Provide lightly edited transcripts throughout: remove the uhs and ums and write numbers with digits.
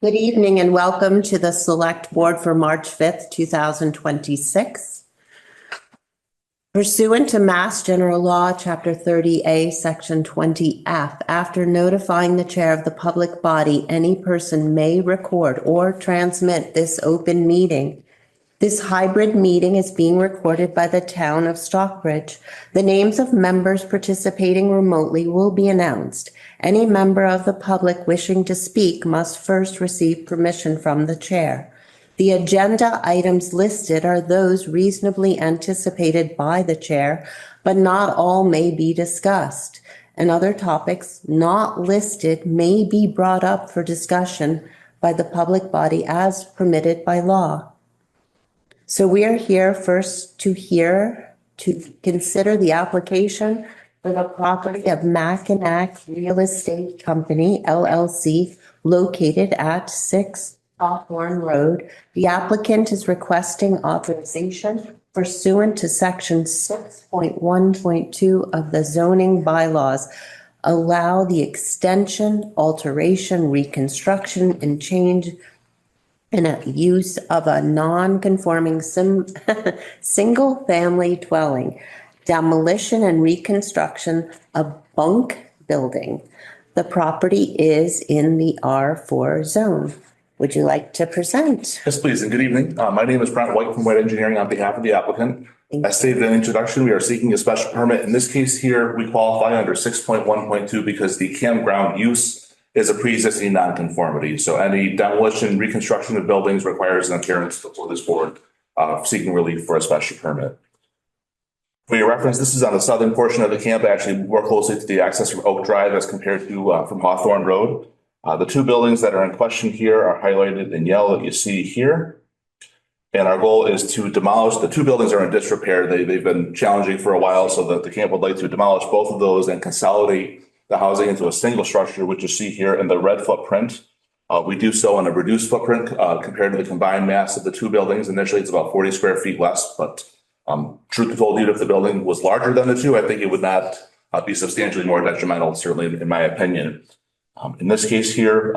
Good evening and welcome to the Select Board for March 5th, 2026. Pursuant to Mass General Law, Chapter 30A, Section 20F, after notifying the chair of the public body, any person may record or transmit this open meeting. This hybrid meeting is being recorded by the town of Stockbridge. The names of members participating remotely will be announced. Any member of the public wishing to speak must first receive permission from the chair. The agenda items listed are those reasonably anticipated by the chair, but not all may be discussed. And other topics not listed may be brought up for discussion by the public body as permitted by law. So we are here first to consider the application for the property of Mackinac Real Estate Company, LLC, located at 6 Hawthorne Road. The applicant is requesting authorization pursuant to section 6.1.2 of the zoning bylaws, allow the extension, alteration, reconstruction, and change in a use of a non-conforming single-family dwelling, demolition and reconstruction of bunk building. The property is in the R4 zone. Would you like to present? Yes, please, and good evening. My name is Brent White from White Engineering on behalf of the applicant. As stated in the introduction, we are seeking a special permit. In this case here, we qualify under 6.1.2 because the campground use is a pre-existing nonconformity. So any demolition, reconstruction of buildings requires an appearance before this board seeking relief for a special permit. For your reference, this is on the southern portion of the camp, actually more closely to the access from Oak Drive as compared to from Hawthorne Road. The two buildings that are in question here are highlighted in yellow that you see here. And our goal is to demolish, the two buildings are in disrepair. They've been challenging for a while, so that the camp would like to demolish both of those and consolidate the housing into a single structure, which you see here in the red footprint. We do so in a reduced footprint compared to the combined mass of the two buildings. Initially, it's about 40 square feet less, but truth be told, even if the building was larger than the two, I think it would not be substantially more detrimental, certainly in my opinion. In this case here,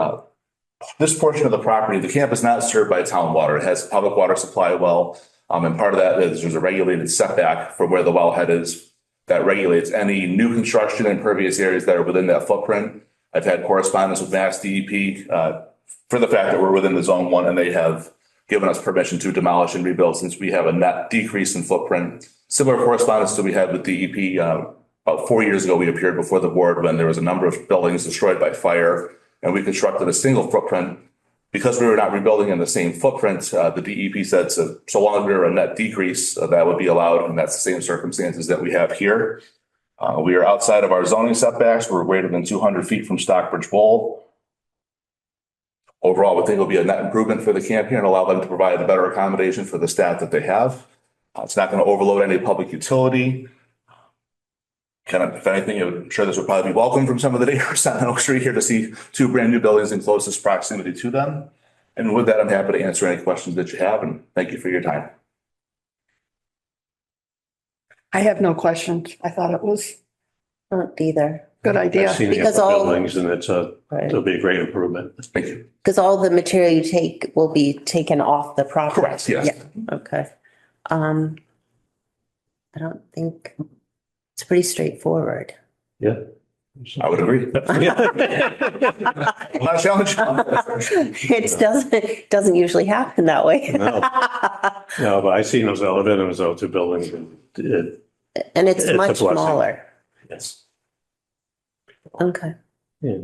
this portion of the property, the camp is not served by town water. It has a public water supply well, and part of that is there's a regulated setback from where the wellhead is that regulates any new construction and impervious areas that are within that footprint. I've had correspondence with Mass DEP for the fact that we're within the zone 1, and they have given us permission to demolish and rebuild since we have a net decrease in footprint. Similar correspondence that we had with DEP about 4 years ago. We appeared before the board when there was a number of buildings destroyed by fire, and we constructed a single footprint. Because we were not rebuilding in the same footprint, the DEP said so long as we were a net decrease, that would be allowed, and that's the same circumstances that we have here. We are outside of our zoning setbacks. We're greater than 200 feet from Stockbridge Bowl. Overall, we think it'll be a net improvement for the camp here and allow them to provide a better accommodation for the staff that they have. It's not going to overload any public utility. If anything, I'm sure this would probably be welcome from some of the neighbors on Oak Street here to see two brand new buildings in closest proximity to them. And with that, I'm happy to answer any questions that you have, and thank you for your time. I have no questions. I thought it was Either. good idea. I've seen the Because upper all- buildings and it'll be a great improvement. Thank you. Because all the material you take will be taken off the property. Correct, yes. Yeah, okay. I don't think, it's pretty straightforward. Yeah. I would agree. I'm not challenged. It doesn't usually happen that way. No, but I've seen those elevators out to buildings. And And it's It's a much blessing. smaller. yes. Okay, Yeah.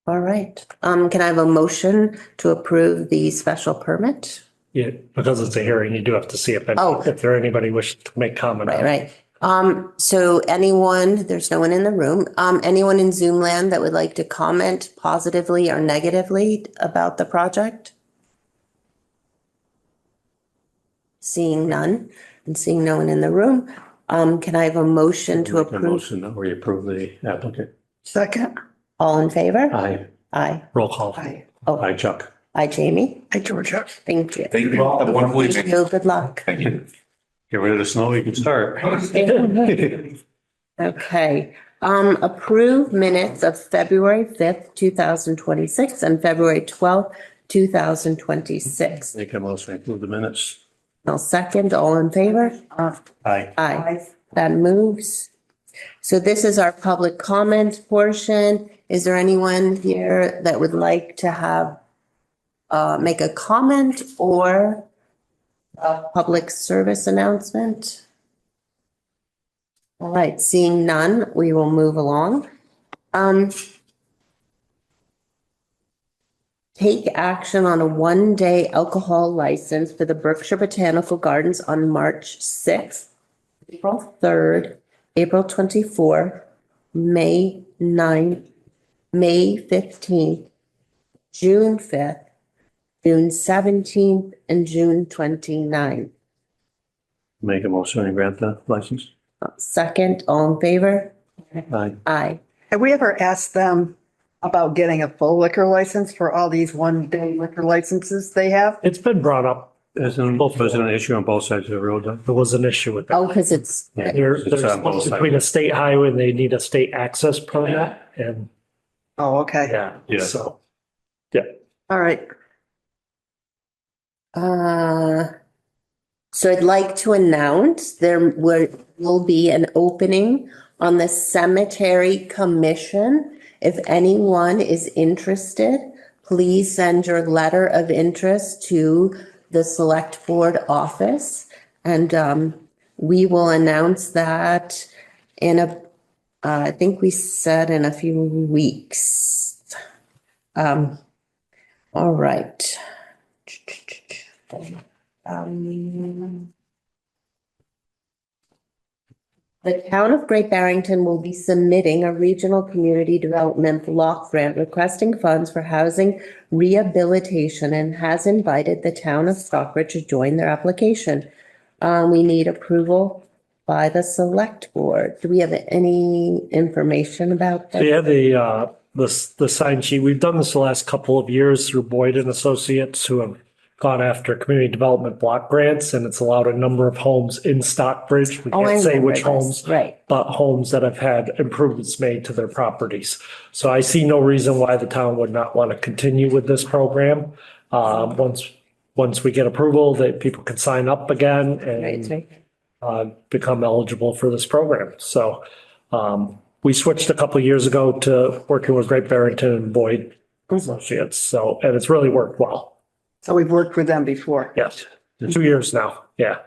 all right. Can I have a motion to approve the special permit? Yeah, because it's a hearing, you do have to see if, Oh. if there anybody wishes to make comment. on Right, it. right. So anyone, there's no one in the room, anyone in Zoom land that would like to comment positively or negatively about the project? Seeing none and seeing no one in the room, can I have a motion to Make a approve? motion that we approve the applicant. Second. All in favor? Aye. Aye. Roll call. Aye. Aye, Chuck. Aye, Jamie. Hi, Georgia. Thank you. Thank you all. Have a wonderful Thank evening. you. Good luck. Thank you. Get rid of the snow, you can start. Okay. Approve minutes of February 5th, 2026 and February 12th, 2026. Make a motion to approve the minutes. I'll second. All in favor? Aye. Aye. That moves. So this is our public comment portion. Is there anyone here that would like to have, make a comment or a public service announcement? All right, seeing none, we will move along. Take action on a one-day alcohol license for the Berkshire Botanical Gardens on March 6th, April 3rd, April 24th, May 9th, May 15th, June 5th, June 17th, and June 29th. Make a motion to grant the license. Second, all in favor? Aye. Aye. Have we ever asked them about getting a full liquor license for all these one-day liquor licenses they have? It's been brought up. There's an issue on both sides of the road. There was an issue with that. Oh, because it's, Yeah. There's It's on both between a sides. state highway and they need a state access permit and Oh, okay. Yeah. so. All right. so I'd like to announce there will be an opening on the cemetery commission. If anyone is interested, please send your letter of interest to the select board office. And we will announce that in I think we said in a few weeks. All right. The town of Great Barrington will be submitting a regional community development block grant requesting funds for housing rehabilitation and has invited the town of Stockbridge to join their application. We need approval by the select board. Do we have any information about that? Yeah, the sign sheet, we've done this the last couple of years through Boyd and Associates who have gone after community development block grants, and it's allowed a number of homes in Stockbridge. We Oh, I can't say remember which this. homes, Right. but homes that have had improvements made to their properties. So I see no reason why the town would not want to continue with this program. Once we get approval, that people can sign up again and become eligible for this program. So we switched a couple of years ago to working with Great Barrington and Boyd Associates. So, and it's really worked well. So we've worked with them before. Yes, 2 years now. Yeah.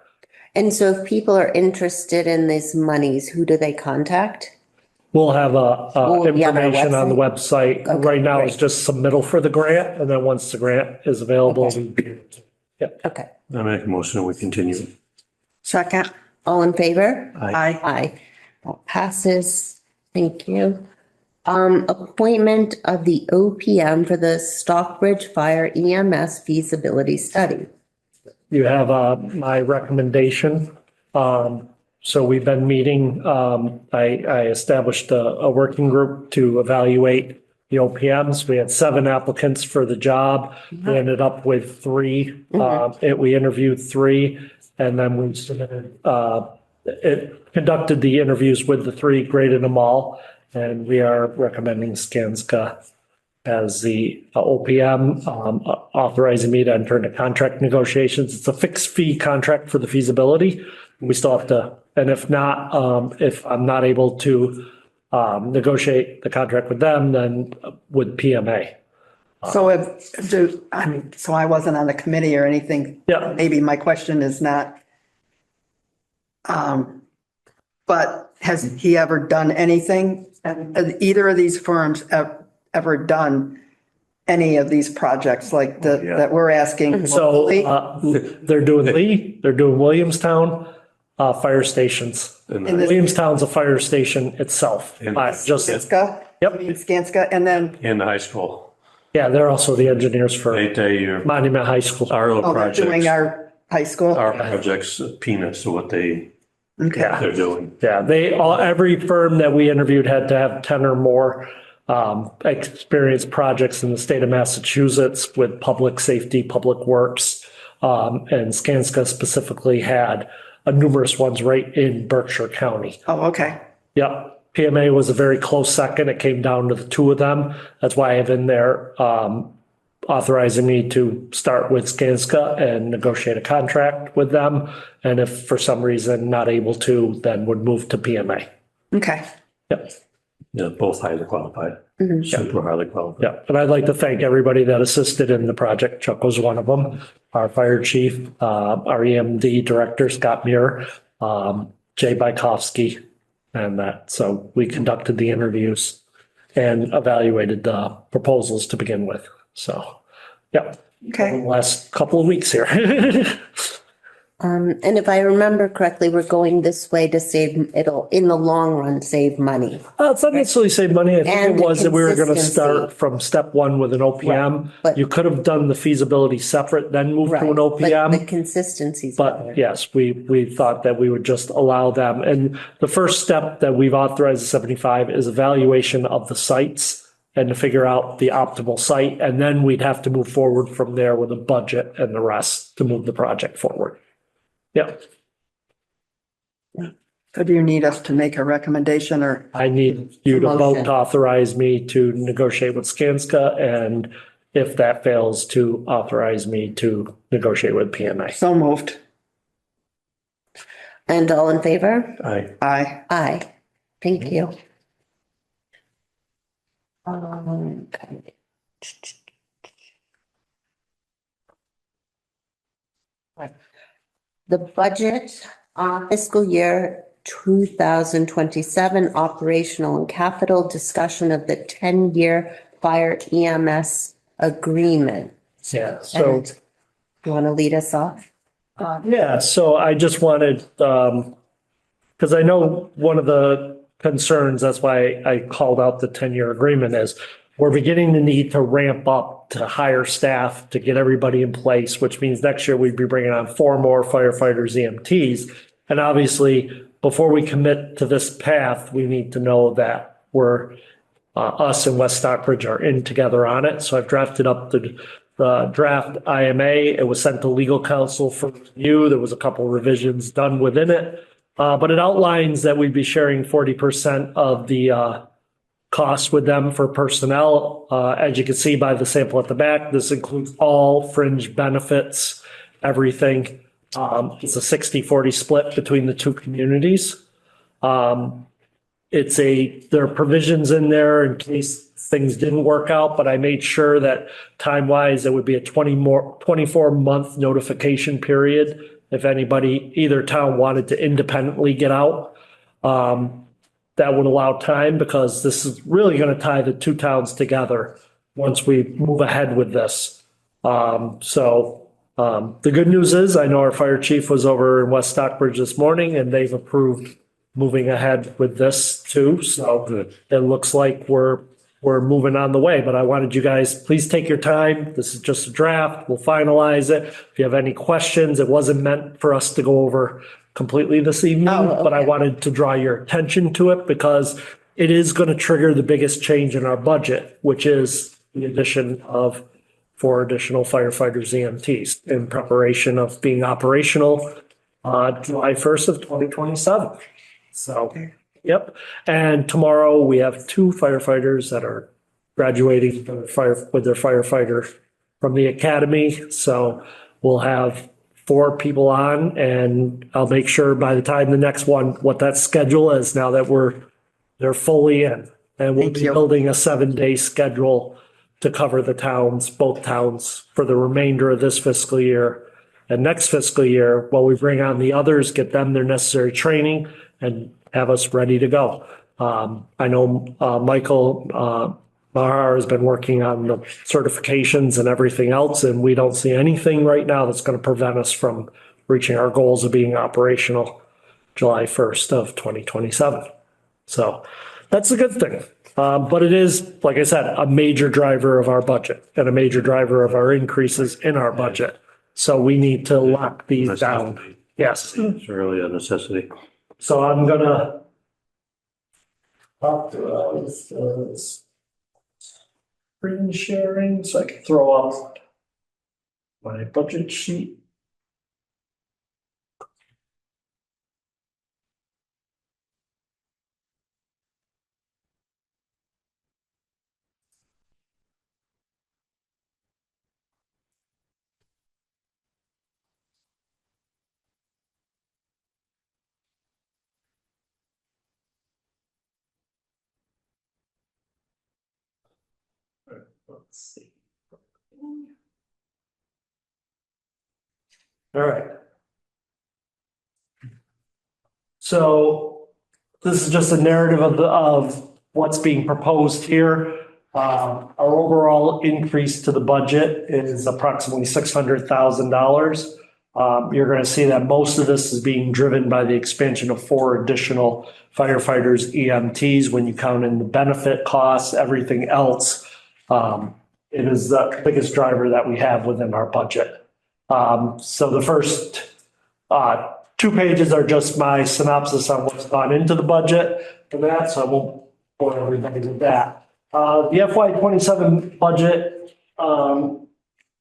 And so if people are interested in these monies, who do they contact? We'll have Will it be on our information on the website. Okay, Right now, it's great. just submittal for the grant. And then once the grant is available, Okay. Okay. I make a motion, we continue. Second. All in favor? Aye. Aye. That passes. Thank you. Appointment of the OPM for the Stockbridge Fire EMS feasibility study. You have my recommendation. So we've been meeting, I established a working group to evaluate the OPMs. We had 7 applicants for the job. We ended up with 3. We interviewed 3 and then we submitted, conducted the interviews with the 3, graded them all. And we are recommending Skanska as the OPM, authorizing me to enter into contract negotiations. It's a fixed fee contract for the feasibility. We still have to, and if not, if I'm not able to negotiate the contract with them, then with PMA. So so I wasn't on the committee or anything. Yeah. Maybe my question is not. But has he ever done anything? Have either of these firms ever done any of these projects like that we're asking? So they're doing Lee, they're doing Williamstown, fire stations. In this- Williamstown's a fire station itself. Just, Skanska? Yep. Skanska, and then, In the high school, yeah, they're also the engineers for your, Monument High School. our little they're doing projects, our high school? our projects, peanuts to what Okay. they're doing. Yeah, every firm that we interviewed had to have 10 or more experienced projects in the state of Massachusetts with public safety, public works. And Skanska specifically had numerous ones right in Berkshire County. Oh, okay. Yep. PMA was a very close second. It came down to the two of them. That's why I have in there authorizing me to start with Skanska and negotiate a contract with them. And if for some reason not able to, then would move to PMA. Okay. Yep. Yeah, both highly qualified, super highly qualified. Yeah, and I'd like to thank everybody that assisted in the project. Chuck was one of them. Our fire chief, our EMD director, Scott Muir, Jay Bykowski, and that. So we conducted the interviews and evaluated the proposals to begin with. So, yeah. Okay. Last couple of weeks here. And if I remember correctly, we're going this way to save, it'll, in the long run, save money. It's not necessarily save money. I think And it was that we were going to consistency. start from step one with an OPM. Right, but- You could have done the feasibility separate, then move to Right, an but the OPM. consistency's But better. yes, we thought that we would just allow them. And the first step that we've authorized the 75 is evaluation of the sites and to figure out the optimal site. And then we'd have to move forward from there with a budget and the rest to move the project forward. Yeah, So do you need us to make a recommendation or? I need you to vote Motion. to authorize me to negotiate with Skanska, and if that fails, to authorize me to negotiate with PMA. So moved. And all in favor? Aye. Aye. Thank you. Okay. The budget, fiscal year 2027 operational and capital discussion of the 10-year fire EMS agreement. Yeah, so. And you want to lead us off? Yeah, so I just wanted, because I know one of the concerns, that's why I called out the 10-year agreement is we're beginning to need to ramp up to hire staff to get everybody in place, which means next year we'd be bringing on 4 more firefighters, EMTs. And obviously, before we commit to this path, we need to know that we're, us and West Stockbridge are in together on it. So I've drafted up the draft IMA. It was sent to legal counsel for review. There was a couple of revisions done within it. But it outlines that we'd be sharing 40% of the costs with them for personnel. As you can see by the sample at the back, this includes all fringe benefits, everything. It's a 60-40 split between the two communities. There are provisions in there in case things didn't work out, but I made sure that time-wise, it would be a 24-month notification period if anybody, either town wanted to independently get out. That would allow time because this is really going to tie the two towns together once we move ahead with this. The good news is I know our fire chief was over in West Stockbridge this morning and they've approved moving ahead with this too. So it looks like we're moving on the way, but I wanted you guys, please take your time. This is just a draft. We'll finalize it. If you have any questions, it wasn't meant for us to go over completely this evening, but I wanted to draw your attention to it because it is going to trigger the biggest change in our budget, which is the addition of 4 additional firefighters, EMTs in preparation of being operational July 1st of 2027. So, yep. And tomorrow we have 2 firefighters that are graduating with their firefighter from the academy. So we'll have 4 people on, and I'll make sure by the time the next one, what that schedule is now that they're fully in. And we'll be building a 7-day schedule to cover the towns, both towns, for the remainder of this fiscal year and next fiscal year, while we bring on the others, get them their necessary training and have us ready to go. I know Michael Mahar has been working on the certifications and everything else, and we don't see anything right now that's going to prevent us from reaching our goals of being operational July 1st of 2027. So that's a good thing. But it is, like I said, a major driver of our budget and a major driver of our increases in our budget. So we need to lock these down. Yes. It's really a necessity. So I'm gonna authorize screen sharing so I can throw up my budget sheet. Let's see. All right. So this is just a narrative of what's being proposed here. Our overall increase to the budget is approximately $600,000. You're going to see that most of this is being driven by the expansion of 4 additional firefighters, EMTs. When you count in the benefit costs, everything else, it is the biggest driver that we have within our budget. So the first 2 pages are just my synopsis on what's gone into the budget for that, so I won't bore everybody with that. The FY27 budget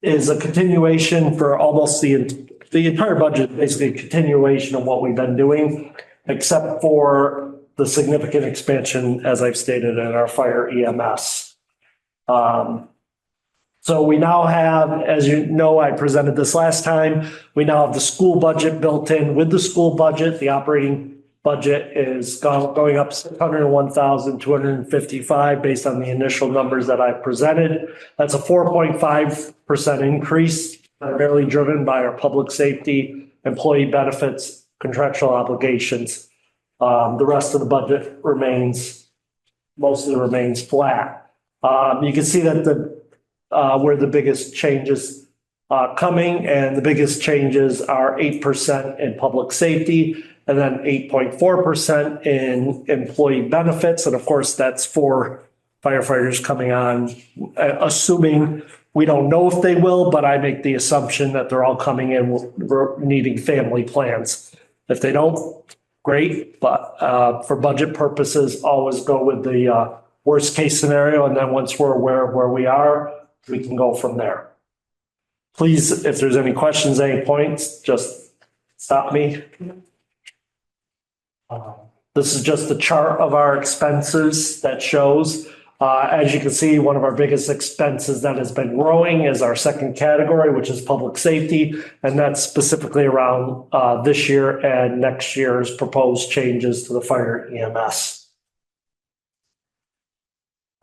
is a continuation for almost the entire budget, basically a continuation of what we've been doing, except for the significant expansion, as I've stated, in our fire EMS. So we now have, as you know, I presented this last time, we now have the school budget built in. With the school budget, the operating budget is going up $601,255 based on the initial numbers that I presented. That's a 4.5% increase, primarily driven by our public safety, employee benefits, contractual obligations. The rest of the budget mostly remains flat. You can see that where the biggest changes coming, and the biggest changes are 8% in public safety, and then 8.4% in employee benefits. And of course, that's for firefighters coming on, assuming, we don't know if they will, but I make the assumption that they're all coming in needing family plans. If they don't, great, but for budget purposes, always go with the worst case scenario. And then once we're aware of where we are, we can go from there. Please, if there's any questions, any points, just stop me. This is just a chart of our expenses that shows, as you can see, one of our biggest expenses that has been growing is our second category, which is public safety. And that's specifically around this year and next year's proposed changes to the fire EMS.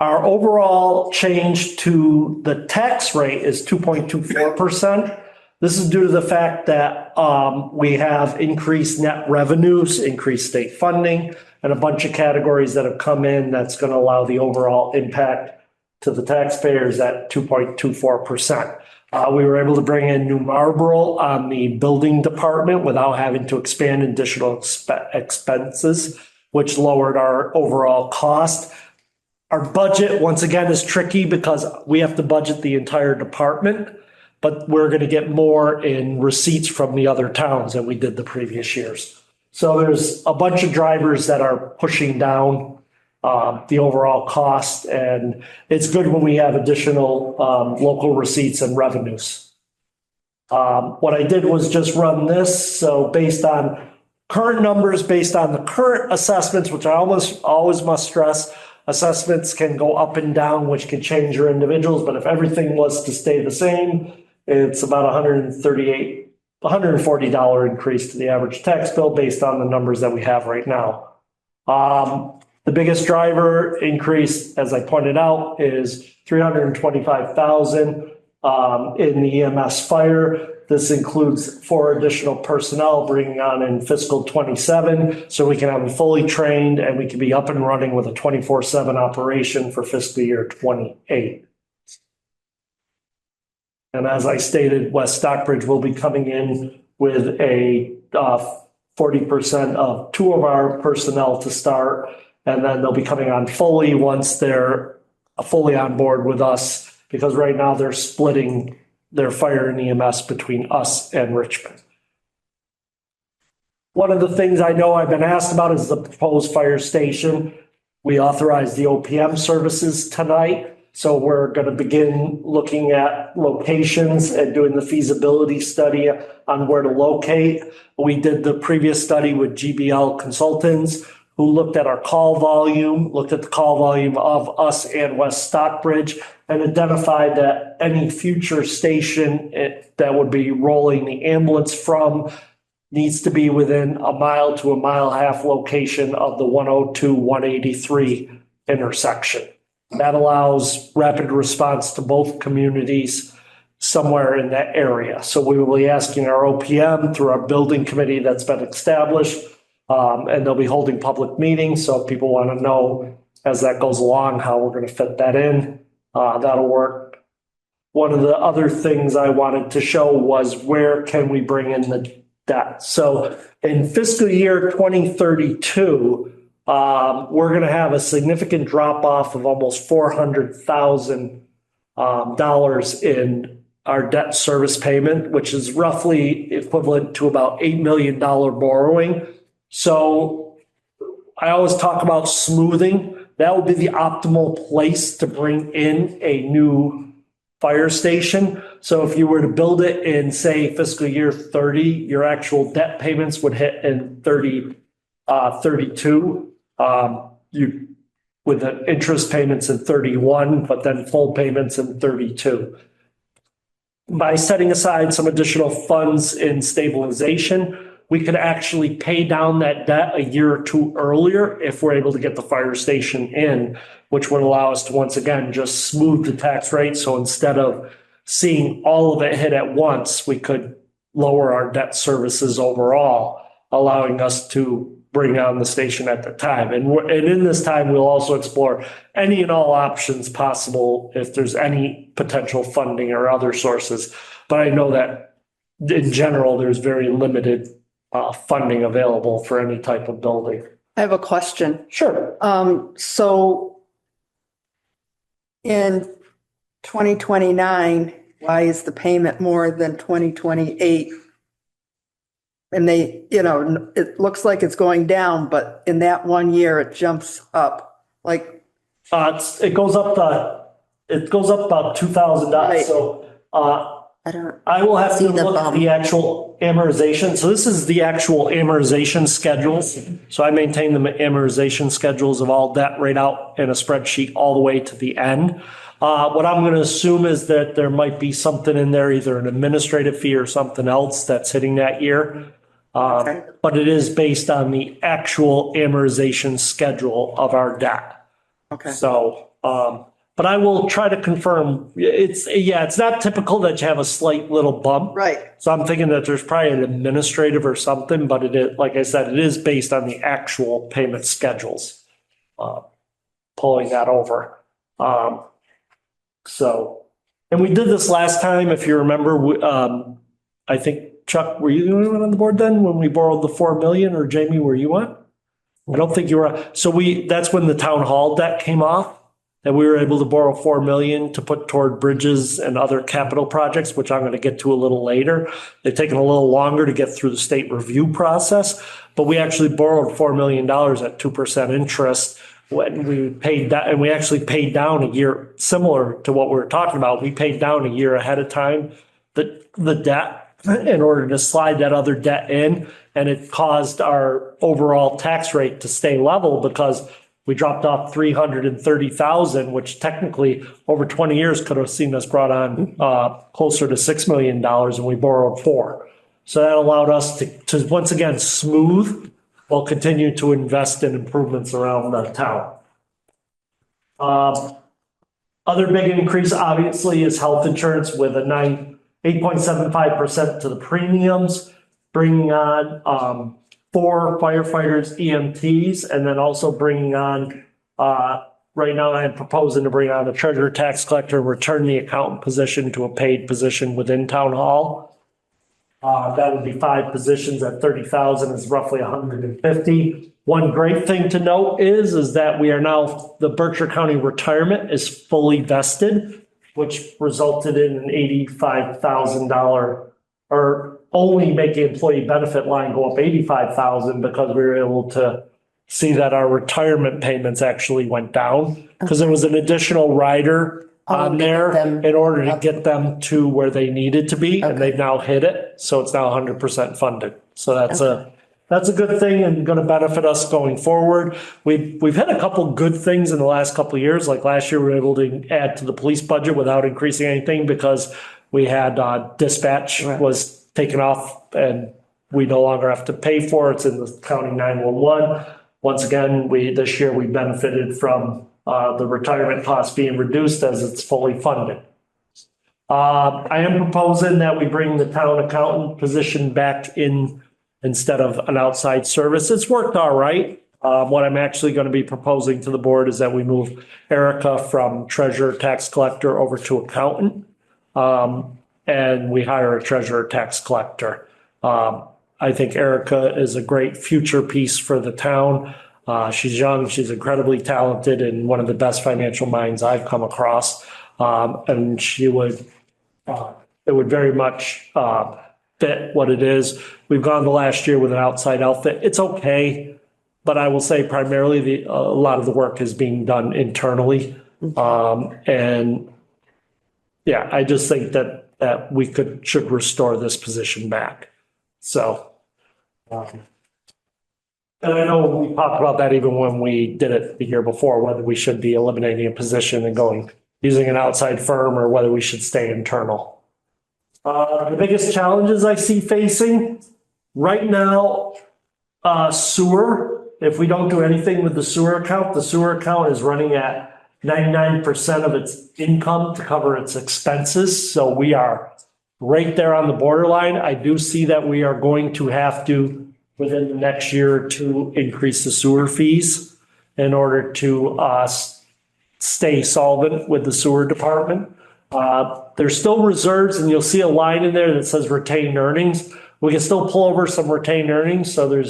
Our overall change to the tax rate is 2.24%. This is due to the fact that we have increased net revenues, increased state funding, and a bunch of categories that have come in that's going to allow the overall impact to the taxpayers at 2.24%. We were able to bring in New Marlboro on the building department without having to expand additional expenses, which lowered our overall cost. Our budget, once again, is tricky because we have to budget the entire department, but we're going to get more in receipts from the other towns than we did the previous years. So there's a bunch of drivers that are pushing down the overall cost, and it's good when we have additional local receipts and revenues. What I did was just run this. So based on current numbers, based on the current assessments, which I always must stress, assessments can go up and down, which can change your individuals. But if everything was to stay the same, it's about $140 increase to the average tax bill based on the numbers that we have right now. The biggest driver increase, as I pointed out, is $325,000 in the EMS fire. This includes 4 additional personnel bringing on in fiscal 27, so we can have them fully trained and we can be up and running with a 24/7 operation for fiscal year 28. And as I stated, West Stockbridge will be coming in with a 40% of 2 of our personnel to start, and then they'll be coming on fully once they're fully on board with us, because right now they're splitting their fire and EMS between us and Richmond. One of the things I know I've been asked about is the proposed fire station. We authorized the OPM services tonight. So we're going to begin looking at locations and doing the feasibility study on where to locate. We did the previous study with GBL Consultants, who looked at our call volume, looked at the call volume of us and West Stockbridge, and identified that any future station that would be rolling the ambulance from needs to be within a mile to a mile and a half location of the 102-183 intersection. That allows rapid response to both communities somewhere in that area. So we will be asking our OPM through our building committee that's been established, and they'll be holding public meetings. So if people want to know as that goes along how we're going to fit that in, that'll work. One of the other things I wanted to show was where can we bring in the debt? So in fiscal year 2032, we're going to have a significant drop off of almost $400,000 in our debt service payment, which is roughly equivalent to about $8 million borrowing. So I always talk about smoothing. That would be the optimal place to bring in a new fire station. So if you were to build it in, say, fiscal year 30, your actual debt payments would hit in 32. You with the interest payments in 31, but then full payments in 32. By setting aside some additional funds in stabilization, we could actually pay down that debt a year or two earlier if we're able to get the fire station in, which would allow us to once again just smooth the tax rate. So instead of seeing all of it hit at once, we could lower our debt services overall, allowing us to bring on the station at the time. And in this time, we'll also explore any and all options possible if there's any potential funding or other sources. But I know that in general, there's very limited funding available for any type of building. I have a question. Sure. So in 2029, why is the payment more than 2028? And it looks like it's going down, but in that 1 year, it jumps up. Like, it goes up about $2,000. Right. So I will have to see the look at bump. the actual amortization. So this is the actual amortization schedules. So I maintain the amortization schedules of all debt right out in a spreadsheet all the way to the end. What I'm going to assume is that there might be something in there, either an administrative fee or something else that's hitting that year. Okay. But it is based on the actual amortization schedule of our debt. okay. So, but I will try to confirm. It's not typical that you have a slight little bump. Right. So I'm thinking that there's probably an administrative or something, but it is, like I said, it is based on the actual payment schedules, pulling that over. And we did this last time, if you remember, I think, Chuck, were you the only one on the board then when we borrowed the 4 million, or Jamie, were you on? I don't think you were. So that's when the town hall debt came off, and we were able to borrow 4 million to put toward bridges and other capital projects, which I'm going to get to a little later. They've taken a little longer to get through the state review process, but we actually borrowed $4 million at 2% interest when we paid that, and we actually paid down a year, similar to what we were talking about. We paid down a year ahead of time the debt in order to slide that other debt in, and it caused our overall tax rate to stay level because we dropped off 330,000, which technically over 20 years could have seen us brought on closer to $6 million, and we borrowed 4. So that allowed us to once again smooth while continue to invest in improvements around the town. Other big increase obviously is health insurance with a 8.75% to the premiums, bringing on 4 firefighters, EMTs, and then also bringing on, right now I'm proposing to bring on a treasurer tax collector, return the accountant position to a paid position within town hall. That would be 5 positions at 30,000 is roughly 150. One great thing to note is that we are now, the Berkshire County retirement is fully vested, which resulted in an $85,000 or only make the employee benefit line go up 85,000 because we were able to see that our retirement payments actually went down because there was an additional rider on there in order to get them to where they needed to be, and they've now hit it. So it's now 100% funded. So that's a good thing and going to benefit us going forward. We've had a couple good things in the last couple of years. Like last year, we were able to add to the police budget without increasing anything because we had dispatch was taken off and we no longer have to pay for it. It's in the county 911. Once again, this year we benefited from the retirement costs being reduced as it's fully funded. I am proposing that we bring the town accountant position back in instead of an outside service. It's worked all right. What I'm actually going to be proposing to the board is that we move Erica from treasurer tax collector over to accountant. And we hire a treasurer tax collector. I think Erica is a great future piece for the town. She's young, she's incredibly talented, and one of the best financial minds I've come across. And she would, it would very much fit what it is. We've gone the last year with an outside outfit. It's okay, but I will say primarily a lot of the work is being done internally. And yeah, I just think that we should restore this position back. So, and I know we talked about that even when we did it the year before, whether we should be eliminating a position and using an outside firm or whether we should stay internal. The biggest challenges I see facing right now, sewer. If we don't do anything with the sewer account is running at 99% of its income to cover its expenses. So we are right there on the borderline. I do see that we are going to have to, within the next year or two, increase the sewer fees in order to stay solvent with the sewer department. There's still reserves, and you'll see a line in there that says retained earnings. We can still pull over some retained earnings. So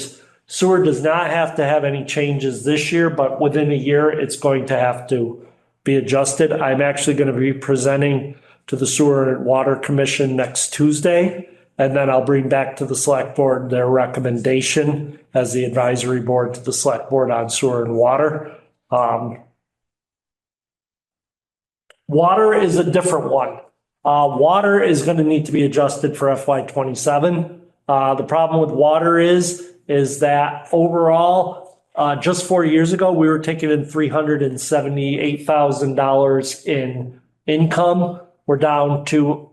sewer does not have to have any changes this year, but within a year, it's going to have to be adjusted. I'm actually going to be presenting to the Sewer and Water Commission next Tuesday, and then I'll bring back to the Select Board their recommendation as the advisory board to the Select Board on sewer and water. Water is a different one. Water is going to need to be adjusted for FY27. The problem with water is that overall, just 4 years ago, we were taking in $378,000 in income. We're down to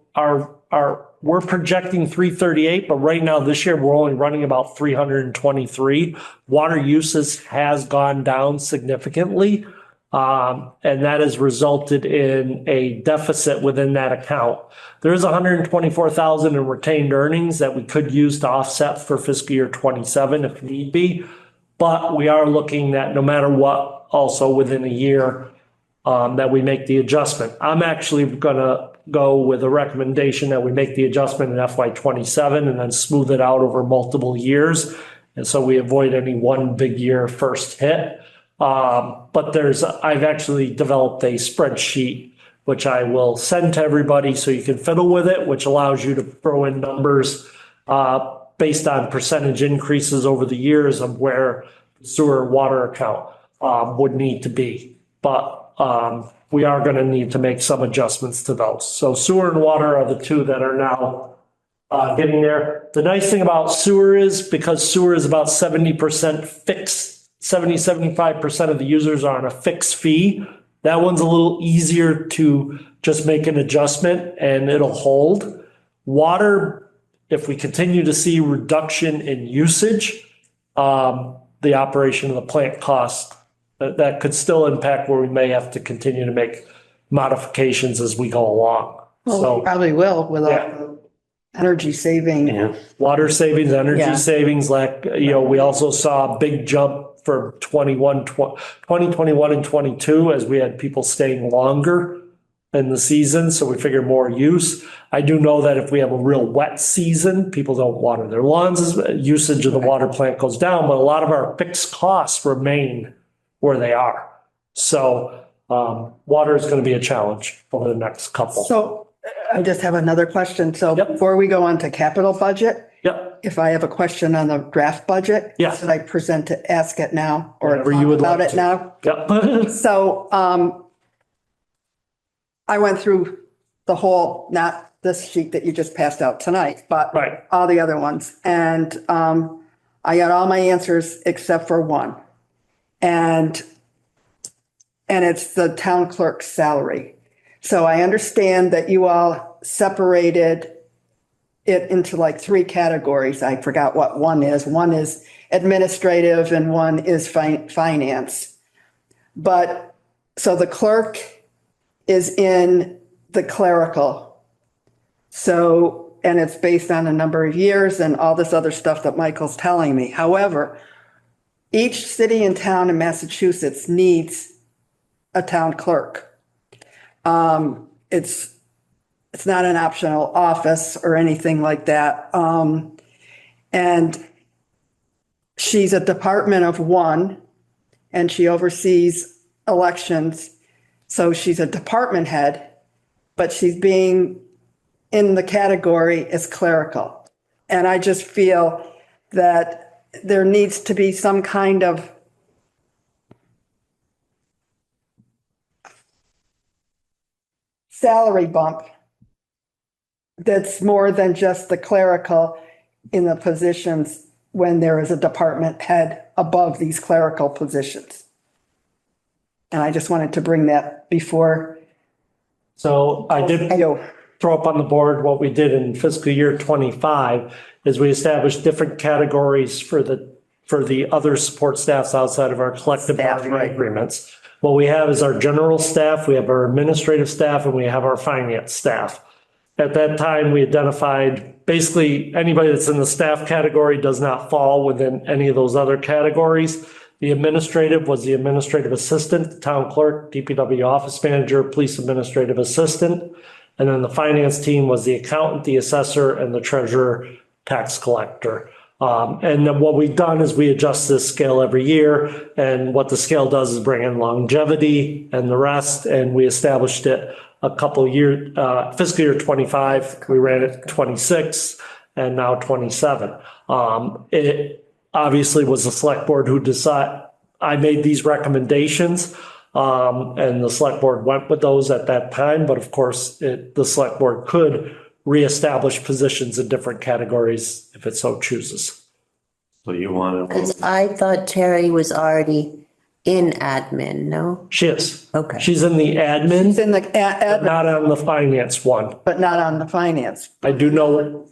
we're projecting 338, but right now this year we're only running about 323. Water usage has gone down significantly. And that has resulted in a deficit within that account. There is 124,000 in retained earnings that we could use to offset for fiscal year 27 if need be. But we are looking at no matter what, also within a year, that we make the adjustment. I'm actually going to go with a recommendation that we make the adjustment in FY27 and then smooth it out over multiple years. And so we avoid any one big year first hit. But I've actually developed a spreadsheet, which I will send to everybody so you can fiddle with it, which allows you to throw in numbers, based on percentage increases over the years of where the sewer water account, would need to be. But, we are going to need to make some adjustments to those. So sewer and water are the two that are now, getting there. The nice thing about sewer is because sewer is about 70% fixed, 75% of the users are on a fixed fee. That one's a little easier to just make an adjustment and it'll hold. Water, if we continue to see reduction in usage, the operation of the plant costs, that could still impact where we may have to continue to make modifications as we go along. Well, So we probably will with yeah. the energy saving. Yeah. Water savings, energy Yeah. savings, we also saw a big jump for 2021 and 22 as we had people staying longer in the season. So we figured more use. I do know that if we have a real wet season, people don't water their lawns, usage of the water plant goes down, but a lot of our fixed costs remain where they are. So water is going to be a challenge over the next couple. So I just have another question. So Yep. before we go on to capital budget, Yep. if I have a question on the draft budget, Yes. should I present it, ask it now or Whatever talk you would about like it to. now? Yep. So I went through the whole, not this sheet that you just passed out tonight, but Right. all the other ones. And I got all my answers except for one. And it's the town clerk's salary. So I understand that you all separated it into like three categories. I forgot what one is. One is administrative and one is finance. But So the clerk is in the clerical. So, and it's based on a number of years and all this other stuff that Michael's telling me. However, each city and town in Massachusetts needs a town clerk. It's not an optional office or anything like that. And she's a department of one, and she oversees elections. So she's a department head, but she's being in the category as clerical. And I just feel that there needs to be some kind of salary bump that's more than just the clerical in the positions when there is a department head above these clerical positions. And I just wanted to bring that before So I did you. throw up on the board what we did in fiscal year 25 is we established different categories for the other support staffs outside of our collective Staff, bargaining right. agreements. What we have is our general staff, we have our administrative staff, and we have our finance staff. At that time, we identified basically anybody that's in the staff category does not fall within any of those other categories. The administrative was the administrative assistant, the town clerk, DPW office manager, police administrative assistant. And then the finance team was the accountant, the assessor, and the treasurer, tax collector. And then what we've done is we adjust this scale every year. And what the scale does is bring in longevity and the rest. And we established it a couple of years, fiscal year 25, we ran it 26 and now 27. It obviously was the select board who decided, I made these recommendations. And the select board went with those at that time, but of course, the select board could reestablish positions in different categories if it so chooses. So you want to, Because I thought Terry was already in admin, no? She is. Okay. She's in the admin, It's in the but admin, not on the finance one. but not on the finance. I do know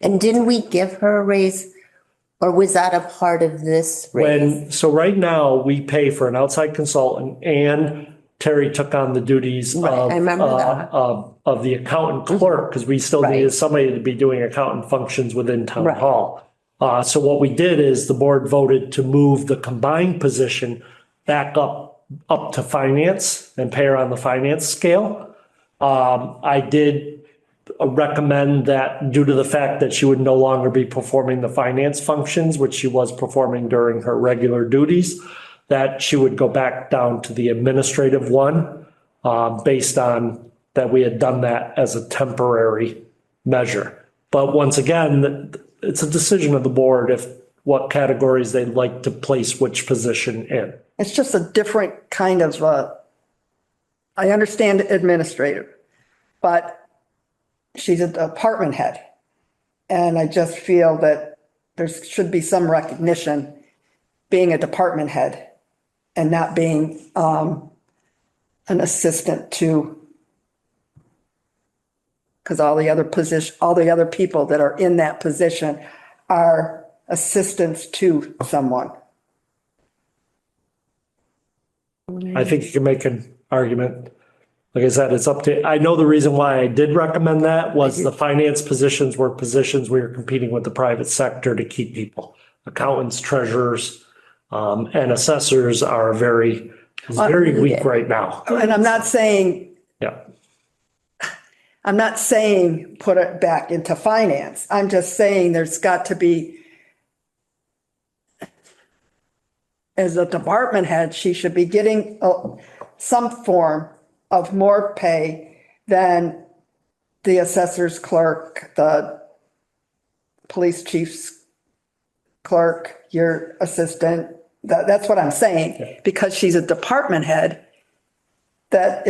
And didn't we give her a raise? Or was that a part of this raise? so right now we pay for an outside consultant and Terry took on the duties Right, of, I remember that. of the accountant clerk, because we still needed Right. somebody to be doing accountant functions within town Right. hall. So what we did is the board voted to move the combined position back up to finance and pay her on the finance scale. I did recommend that due to the fact that she would no longer be performing the finance functions, which she was performing during her regular duties, that she would go back down to the administrative one, based on that we had done that as a temporary measure. But once again, it's a decision of the board if what categories they'd like to place which position in. It's just a different kind of, I understand administrative, but she's a department head. And I just feel that there should be some recognition being a department head and not being an assistant to, because all the other people that are in that position are assistants to someone. I think you can make an argument. Like I said, it's up to, I know the reason why I did recommend that was the finance positions were positions we were competing with the private sector to keep people. Accountants, treasurers, and assessors are very weak right now. And I'm not saying put it back into finance. I'm just saying there's got to be, as a department head, she should be getting some form of more pay than the assessor's clerk, the police chief's clerk, your assistant. That's what I'm saying, because she's a department head, that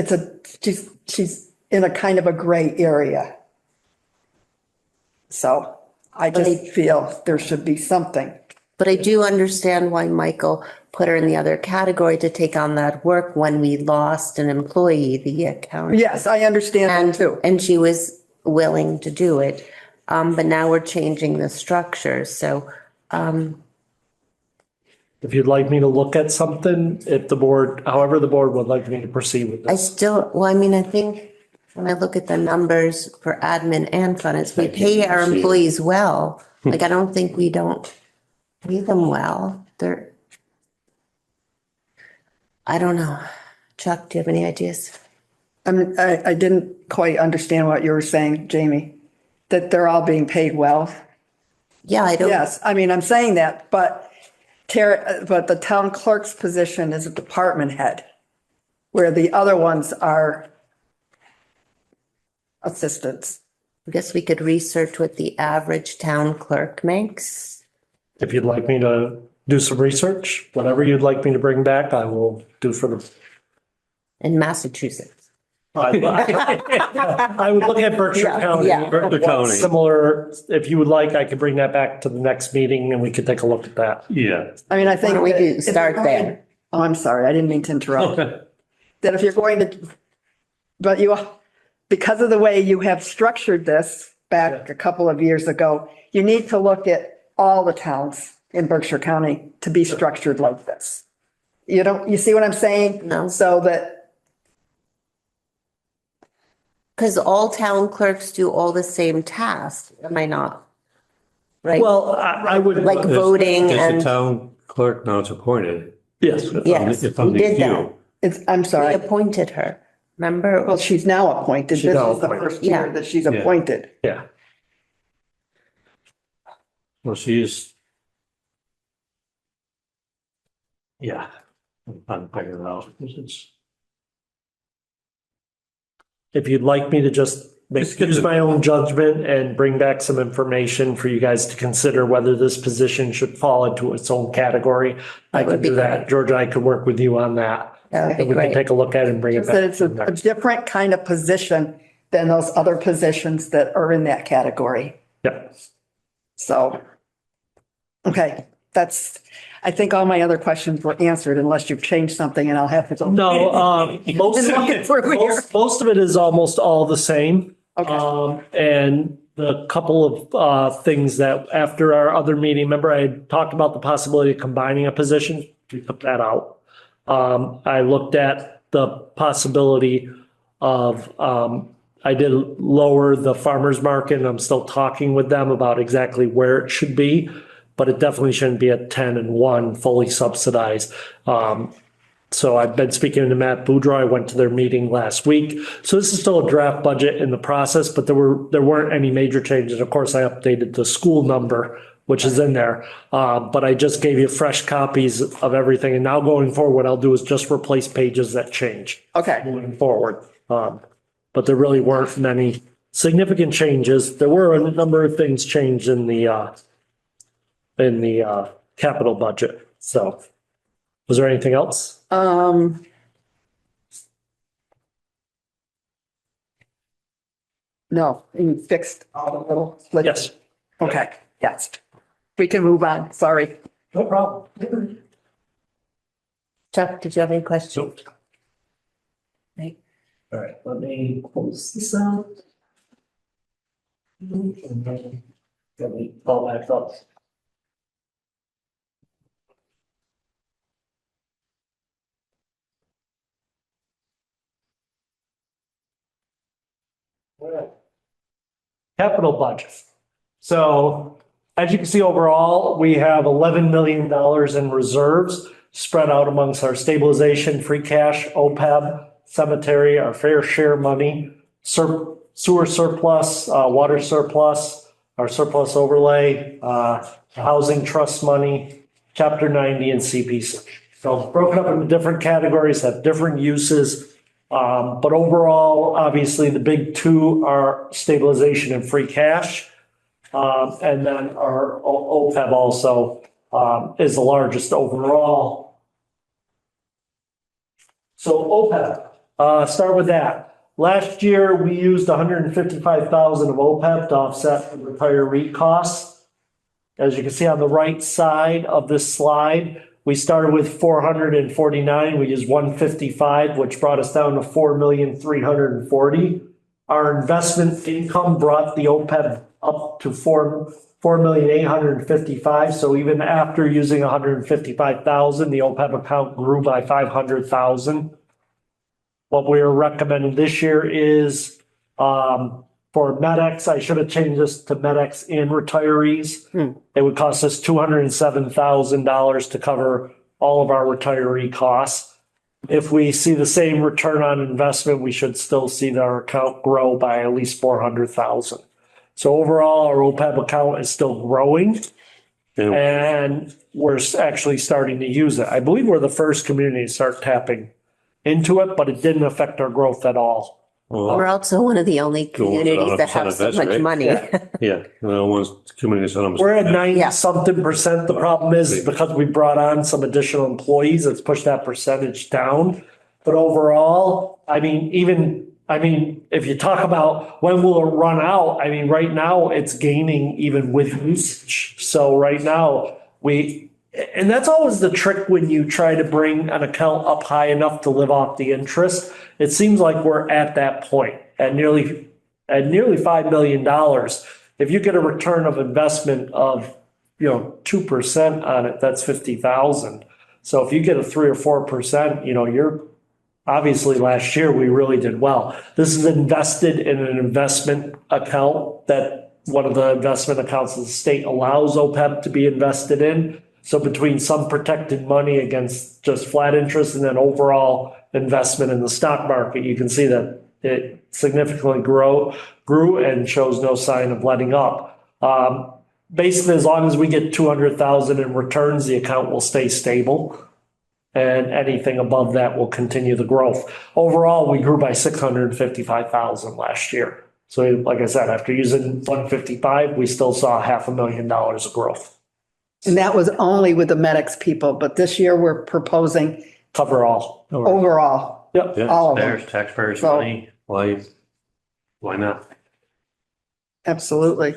she's in a kind of a gray area. So I just feel there should be something. But I do understand why Michael put her in the other category to take on that work when we lost an employee, the accountant. Yes, I understand that too. And she was willing to do it. But now we're changing the structure. So if you'd like me to look at something, if the board, however the board would like me to proceed with I this. still, well, I mean, I think when I look at the numbers for admin and finance, we pay our employees well. Like, I don't think we don't pay them well. I don't know. Chuck, do you have any ideas? I didn't quite understand what you were saying, Jamie, that they're all being paid well. Yeah, I don't. Yes, I mean, I'm saying that, but but the town clerk's position is a department head, where the other ones are assistants. I guess we could research what the average town clerk makes. If you'd like me to do some research, whatever you'd like me to bring back, I will do for the. In Massachusetts. I would look at Berkshire County. yeah. Berkshire County. Similar, if you would like, I could bring that back to the next meeting and we could take a look at that. Yeah. I mean, I think. Why don't we that do- if you're start going- there? Oh, I'm sorry, I didn't mean to interrupt. That if you're going to, but because of the way you have structured this back a couple of years ago, you need to look at all the towns in Berkshire County to be structured like this. You see what I'm saying? No. So that, Because all town clerks do all the same tasks, am I not? Right? Well, I would. Like voting Is the and, town clerk now it's appointed? Yes. yes, If I'm we did the that. queue. I'm We sorry, appointed her, remember? well, she's now appointed. This She's now is the appointed. first year Yeah. that she's Yeah. appointed. Yeah. Well, she's. Yeah. I'm figuring it out. If you'd like me to just use my own judgment and bring back some information for you guys to consider whether this position should fall into its own category, I That would could be do that. George and I could work with you on that. That would be And we can great. take a look at it and bring it Just that back. it's a different kind of position than those other positions that are in that category. Yeah. So, okay, I think all my other questions were answered unless you've changed something and I'll have to go. No, most Been looking through here. most of it is almost all the same. Okay. And the couple of things that after our other meeting, remember I had talked about the possibility of combining a position? We took that out. I looked at the possibility of, I did lower the farmer's market and I'm still talking with them about exactly where it should be, but it definitely shouldn't be at 10 and 1 fully subsidized. So I've been speaking to Matt Boudreau. I went to their meeting last week. So this is still a draft budget in the process, but there weren't any major changes. Of course, I updated the school number, which is in there. But I just gave you fresh copies of everything. And now going forward, what I'll do is just replace pages that change Okay, moving forward. But there really weren't many significant changes. There were a number of things changed in the capital budget. So was there anything else? no, you fixed all the little. Yes. Okay, yes. We can move on, sorry. No problem. Chuck, did you have any questions? All right, let me close this out. And then let me pull back up. All right. Capital budget. So as you can see overall, we have $11 million in reserves spread out amongst our stabilization, free cash, OPEB, cemetery, our fair share money, sewer surplus, water surplus, our surplus overlay, housing trust money, chapter 90 and CPC. So it's broken up into different categories, have different uses. But overall, obviously the big two are stabilization and free cash. And then our OPEB also is the largest overall. So OPEB, start with that. Last year, we used 155,000 of OPEB to offset the retiree costs. As you can see on the right side of this slide, we started with 449, we used 155, which brought us down to 4,340,000. Our investment income brought the OPEB up to 4,855,000. So even after using 155,000, the OPEB account grew by 500,000. What we're recommending this year is, for MedX, I should have changed this to MedX and retirees. It would cost us $207,000 to cover all of our retiree costs. If we see the same return on investment, we should still see our account grow by at least 400,000. So overall, our OPEB account is still growing and we're actually starting to use it. I believe we're the first community to start tapping into it, but it didn't affect our growth at all. We're also one of the only communities that have so much money. Yeah, almost communities. We're at 90-something%. The problem is because we brought on some additional employees, it's pushed that percentage down. But overall, if you talk about when will it run out, right now it's gaining even with usage. So right now and that's always the trick when you try to bring an account up high enough to live off the interest. It seems like we're at that point at nearly $5 million. If you get a return of investment of 2% on it, that's 50,000. So if you get a 3 or 4%, you're obviously last year we really did well. This is invested in an investment account that one of the investment accounts of the state allows OPEB to be invested in. So between some protected money against just flat interest and then overall investment in the stock market, you can see that it significantly grew and shows no sign of letting up. Basically, as long as we get 200,000 in returns, the account will stay stable. And anything above that will continue the growth. Overall, we grew by 655,000 last year. So like I said, after using 155, we still saw $500,000 of growth. And that was only with the MedX people, but this year we're proposing Cover all. overall, Yep. Yeah, all of them. taxpayers' So- money. Why not? Absolutely.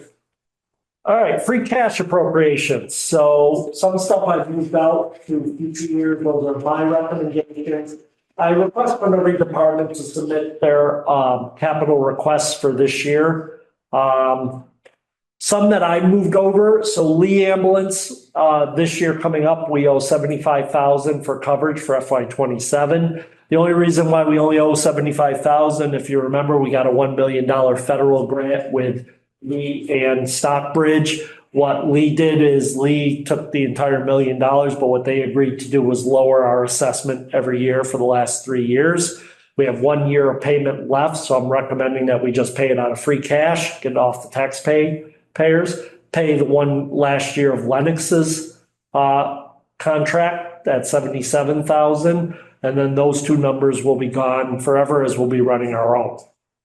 All right, free cash appropriations. So some stuff I've moved out to future years. Those are my recommendations. I request from every department to submit their capital requests for this year. Some that I moved over. So Lee Ambulance, this year coming up, we owe $75,000 for coverage for FY27. The only reason why we only owe $75,000, if you remember, we got a $1 million federal grant with Lee and Stockbridge. What Lee did is Lee took the entire $1 million, but what they agreed to do was lower our assessment every year for the last 3 years. We have 1 year of payment left, so I'm recommending that we just pay it out of free cash, get it off the taxpayers, pay the one last year of Lennox's contract at $77,000, and then those two numbers will be gone forever as we'll be running our own.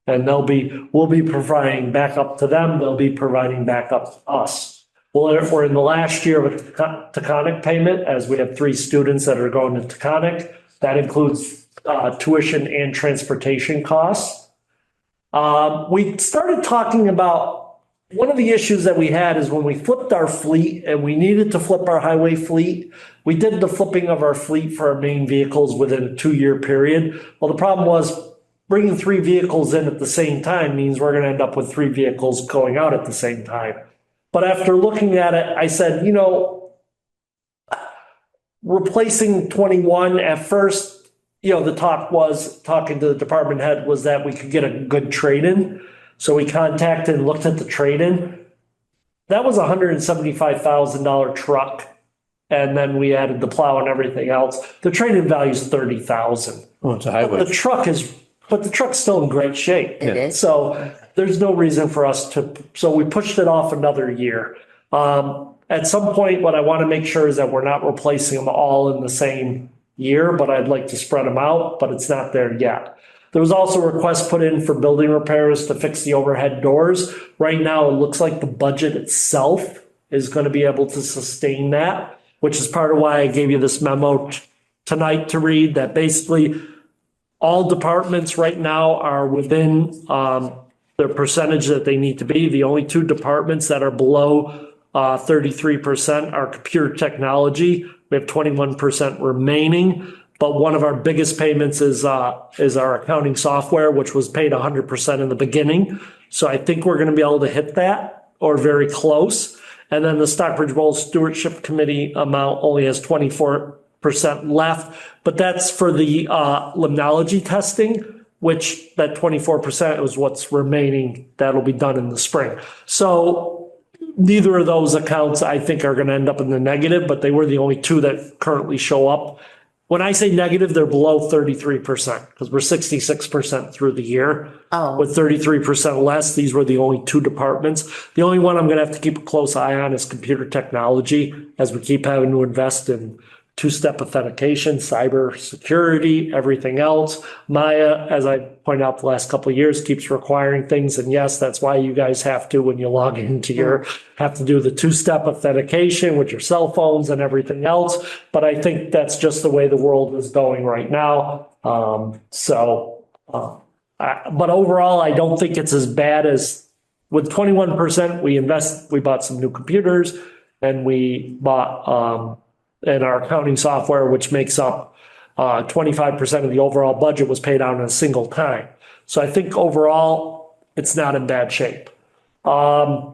And we'll be providing backup to them. They'll be providing backup to us. Well, if we're in the last year of a Taconic payment, as we have 3 students that are going to Taconic, that includes tuition and transportation costs. We started talking about one of the issues that we had is when we flipped our fleet and we needed to flip our highway fleet, we did the flipping of our fleet for our main vehicles within a 2-year period. Well, the problem was bringing 3 vehicles in at the same time means we're going to end up with 3 vehicles going out at the same time. But after looking at it, I said, replacing 21 at first, the talk was talking to the department head was that we could get a good trade-in. So we contacted and looked at the trade-in. That was a $175,000 truck. And then we added the plow and everything else. The trade-in value is $30,000. Oh, it's a highway. But the truck's still in great shape. It is. So there's no reason for us so we pushed it off another year. At some point, what I want to make sure is that we're not replacing them all in the same year, but I'd like to spread them out, but it's not there yet. There was also a request put in for building repairs to fix the overhead doors. Right now, it looks like the budget itself is going to be able to sustain that, which is part of why I gave you this memo tonight to read, that basically all departments right now are within the percentage that they need to be. The only 2 departments that are below 33% are computer technology. We have 21% remaining. But one of our biggest payments is our accounting software, which was paid 100% in the beginning. So I think we're going to be able to hit that or very close. And then the Stockbridge Bowl Stewardship Committee amount only has 24% left, but that's for the limnology testing, which that 24% is what's remaining. That'll be done in the spring. So neither of those accounts, I think, are going to end up in the negative, but they were the only two that currently show up. When I say negative, they're below 33% because we're 66% through the year. Oh. With 33% less, these were the only two departments. The only one I'm going to have to keep a close eye on is computer technology, as we keep having to invest in two-step authentication, cyber security, everything else. Maya, as I pointed out the last couple of years, keeps requiring things. And yes, that's why you guys have to, when you log into have to do the two-step authentication with your cell phones and everything else. But I think that's just the way the world is going right now. But overall, I don't think it's as bad as with 21%. We bought some new computers, and we bought, and our accounting software, which makes up 25% of the overall budget, was paid out in a single time. So I think overall, it's not in bad shape. I've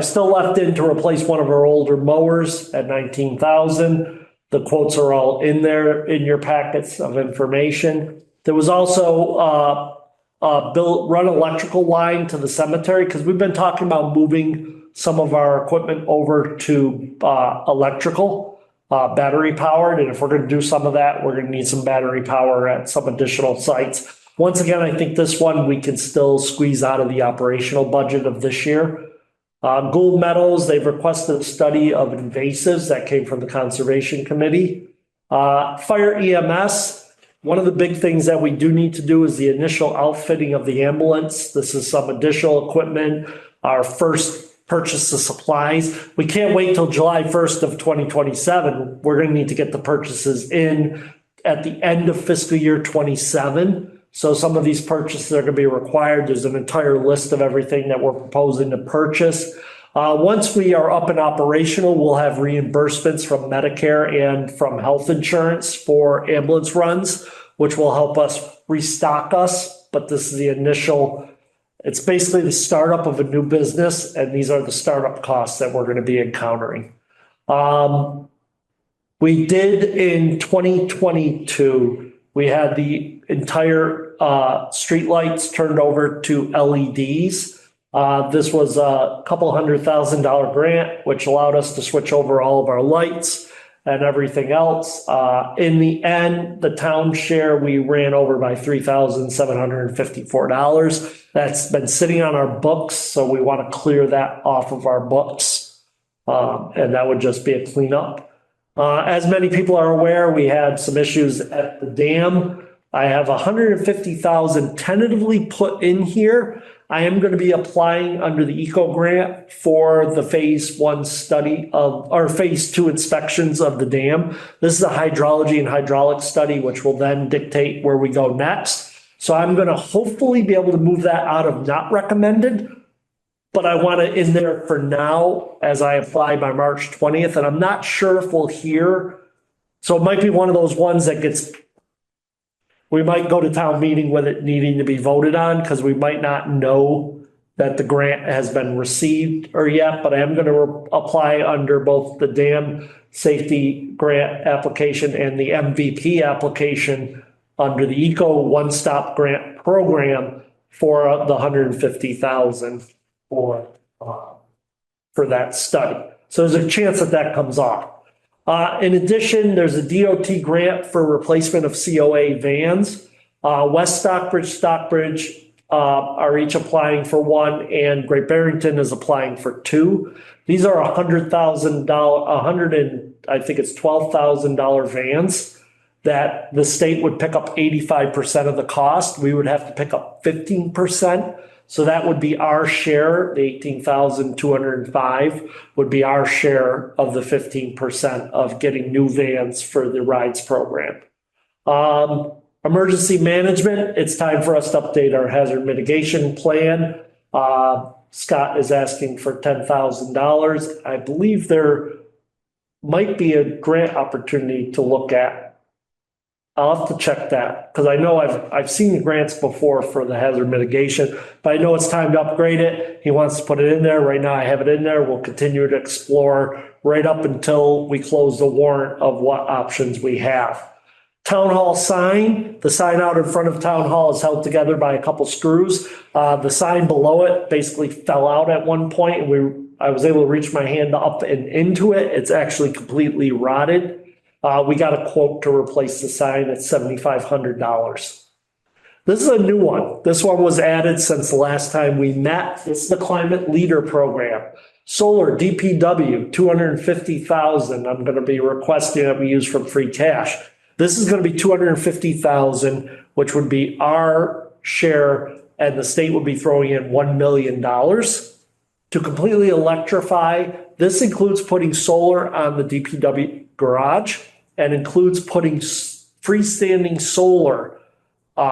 still left in to replace one of our older mowers at $19,000. The quotes are all in there in your packets of information. There was also run electrical line to the cemetery, because we've been talking about moving some of our equipment over to electrical, battery powered. And if we're going to do some of that, we're going to need some battery power at some additional sites. Once again, I think this one we can still squeeze out of the operational budget of this year. Gould Meadows, they've requested a study of invasives that came from the Conservation Committee. Fire EMS, one of the big things that we do need to do is the initial outfitting of the ambulance. This is some additional equipment, our first purchase of supplies. We can't wait till July 1st of 2027. We're going to need to get the purchases in at the end of fiscal year 27. So some of these purchases are going to be required. There's an entire list of everything that we're proposing to purchase. Once we are up and operational, we'll have reimbursements from Medicare and from health insurance for ambulance runs, which will help us restock us. But this is the initial. It's basically the startup of a new business, and these are the startup costs that we're going to be encountering. We did in 2022, we had the entire streetlights turned over to LEDs. This was a couple $100,000 grant, which allowed us to switch over all of our lights and everything else. In the end, the town share, we ran over by $3,754. That's been sitting on our books, so we want to clear that off of our books, and that would just be a cleanup. As many people are aware, we had some issues at the dam. I have $150,000 tentatively put in here. I am going to be applying under the ECO grant for the phase 1 study of, or phase 2 inspections of the dam. This is a hydrology and hydraulic study, which will then dictate where we go next. So I'm going to hopefully be able to move that out of not recommended, but I want it in there for now as I apply by March 20th. And I'm not sure if we'll hear. So it might be one of those ones that we might go to town meeting with it needing to be voted on, because we might not know that the grant has been received or yet, but I am going to apply under both the dam safety grant application and the MVP application under the ECO one-stop grant program for the $150,000 for that study. So there's a chance that comes off. In addition, there's a DOT grant for replacement of COA vans. West Stockbridge are each applying for one, and Great Barrington is applying for two. These are $12,000 vans that the state would pick up 85% of the cost. We would have to pick up 15%. So that would be our share. The $18,205 would be our share of the 15% of getting new vans for the rides program. Emergency management, it's time for us to update our hazard mitigation plan. Scott is asking for $10,000. I believe there might be a grant opportunity to look at I'll have to check that because I know I've seen the grants before for the hazard mitigation, but I know it's time to upgrade it. He wants to put it in there. Right now I have it in there. We'll continue to explore right up until we close the warrant of what options we have. Town hall sign, the sign out in front of town hall is held together by a couple screws. The sign below it basically fell out at one point and I was able to reach my hand up and into it. It's actually completely rotted. We got a quote to replace the sign at $7,500. This is a new one. This one was added since the last time we met. This is the Climate Leader Program. Solar DPW, $250,000. I'm going to be requesting that we use from free cash. This is going to be $250,000, which would be our share, and the state would be throwing in $1 million to completely electrify. This includes putting solar on the DPW garage and includes putting freestanding solar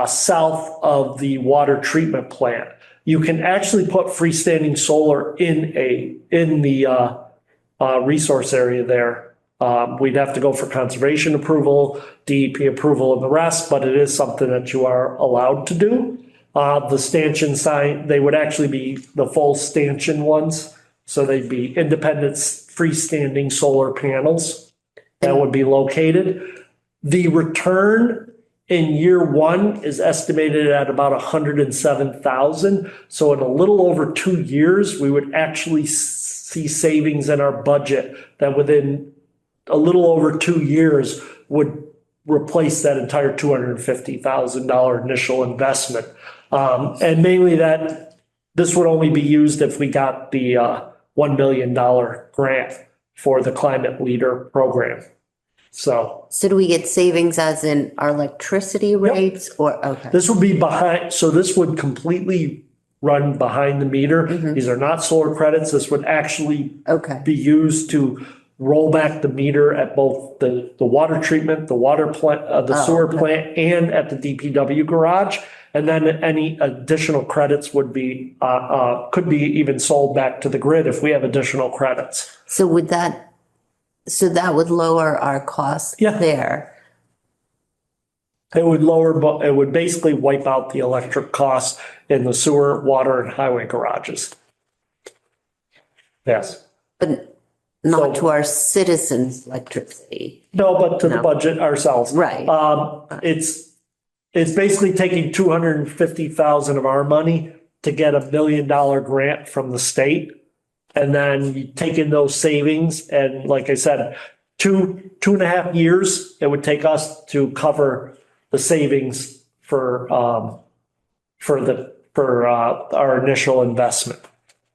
south of the water treatment plant. You can actually put freestanding solar in the resource area there. We'd have to go for conservation approval, DEP approval, and the rest, but it is something that you are allowed to do. The stanchion sign, they would actually be the full stanchion ones. So they'd be independent freestanding solar panels that would be located. The return in year one is estimated at about 107,000. So in a little over 2 years, we would actually see savings in our budget that within a little over 2 years would replace that entire $250,000 initial investment. And mainly that this would only be used if we got the $1 million grant for the Climate Leader Program. So do we get savings as in our electricity rates or, okay. this would be behind, so this would completely run behind the meter. These are not solar credits. This would actually be used to roll back the meter at both the water treatment, the water plant, the sewer plant, and at the DPW garage. And then any additional credits would be, could be even sold back to the grid if we have additional credits. So that would lower our costs there. It would lower, it would basically wipe out the electric costs in the sewer, water, and highway garages. Yes. But not to our citizens' electricity. No, but to the budget ourselves. Right. It's basically taking $250,000 of our money to get $1 million grant from the state. And then you take in those savings. And like I said, two and a half years, it would take us to cover the savings for our initial investment.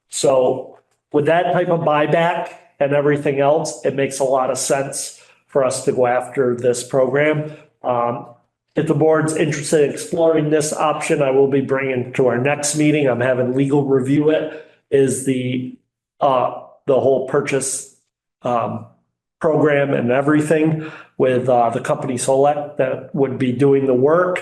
So with that type of buyback and everything else, it makes a lot of sense for us to go after this program. If the board's interested in exploring this option, I will be bringing to our next meeting. I'm having legal review it, is the whole purchase program and everything with the company Select that would be doing the work.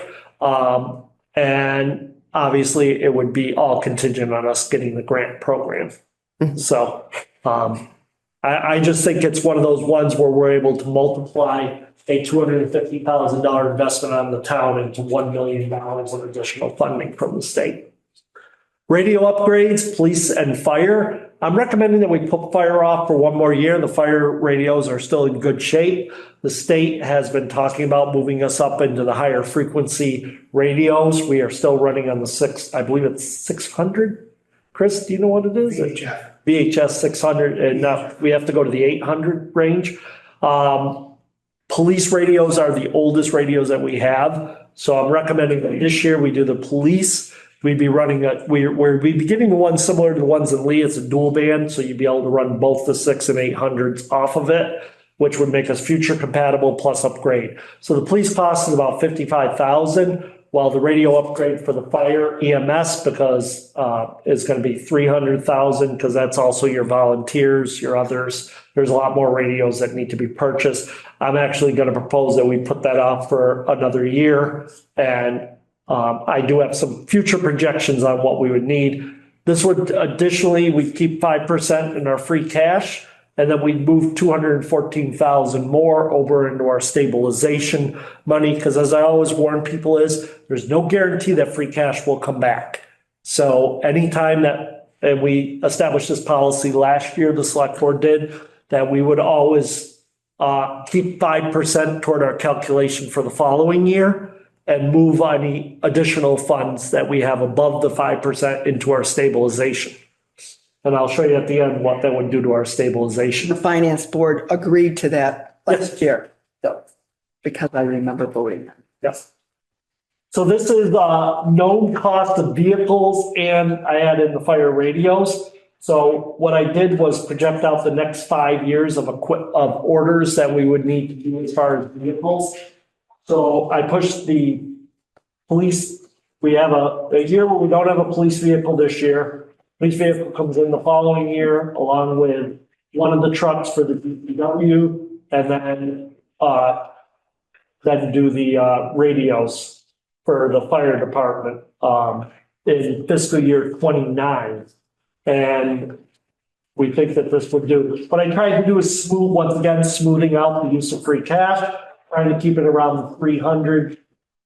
And obviously it would be all contingent on us getting the grant program. So I just think it's one of those ones where we're able to multiply a $250,000 investment on the town into $1 million in additional funding from the state. Radio upgrades, police and fire. I'm recommending that we put fire off for one more year. The fire radios are still in good shape. The state has been talking about moving us up into the higher frequency radios. We are still running on the I believe it's 600. Chris, do you know what it is? VHS 600, and now we have to go to the 800 range. Police radios are the oldest radios that we have. So I'm recommending that this year we do the police. We'd be running we'd be getting the one similar to the ones in Lee. It's a dual band, so you'd be able to run both the 6 and 800s off of it, which would make us future compatible plus upgrade. So the police cost is about $55,000, while the radio upgrade for the fire EMS because is going to be $300,000 because that's also your volunteers, your others. There's a lot more radios that need to be purchased. I'm actually going to propose that we put that off for another year, and I do have some future projections on what we would need. This would additionally, we keep 5% in our free cash, And then we moved 214,000 more over into our stabilization money. Because as I always warn people there's no guarantee that free cash will come back. So anytime and we established this policy last year, the select board did, that we would always keep 5% toward our calculation for the following year and move any additional funds that we have above the 5% into our stabilization. And I'll show you at the end what that would do to our stabilization. The finance board agreed to that last year, so, because I remember voting. Yes. So this is known cost of vehicles, and I added the fire radios. So what I did was project out the next 5 years of orders that we would need to do as far as vehicles. So I pushed the police. We have a year where we don't have a police vehicle this year. Police vehicle comes in the following year, along with one of the trucks for the DPW, and then do the radios for the fire department in fiscal year 29. And we think that this would do. What I tried to do is smoothing out the use of free cash, trying to keep it around the $300,000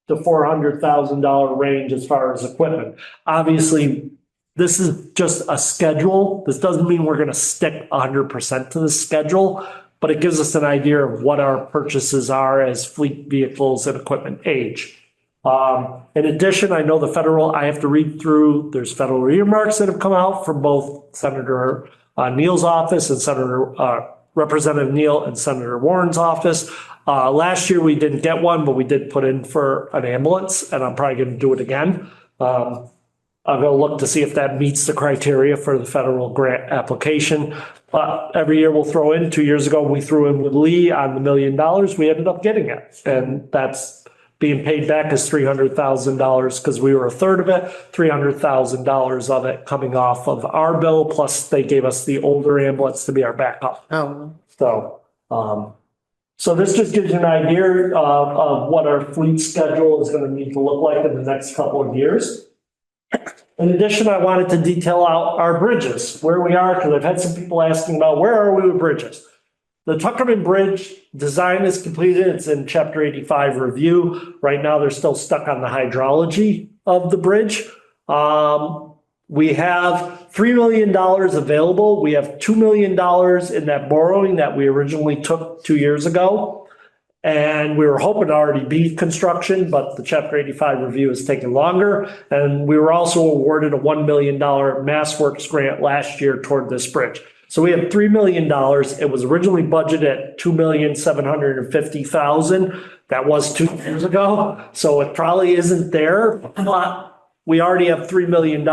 to $400,000 range as far as equipment. Obviously, this is just a schedule. This doesn't mean we're going to stick 100% to the schedule, but it gives us an idea of what our purchases are as fleet vehicles and equipment age. In addition, I know I have to read through, there's federal earmarks that have come out from both Senator Neal's office and Representative Neal and Senator Warren's office. Last year we didn't get one, but we did put in for an ambulance, and I'm probably going to do it again. I'm going to look to see if that meets the criteria for the federal grant application. But every year we'll throw in. 2 years ago, we threw in with Lee on the $1 million. We ended up getting it. And that's being paid back as $300,000 because we were a third of it, $300,000 of it coming off of our bill. Plus they gave us the older ambulance to be our backup. Oh, So this just gives you an idea of what our fleet schedule is going to need to look like in the next couple of years. In addition, I wanted to detail out our bridges, where we are, because I've had some people asking about where are we with bridges. The Tuckerman Bridge design is completed. It's in Chapter 85 review. Right now, they're still stuck on the hydrology of the bridge. We have $3 million available. We have $2 million in that borrowing that we originally took 2 years ago. And we were hoping to already be construction, but the Chapter 85 review is taking longer. And we were also awarded a $1 million MassWorks grant last year toward this bridge. So we have $3 million. It was originally budgeted at $2,750,000. That was 2 years ago. So it probably isn't there, but we already have $3 million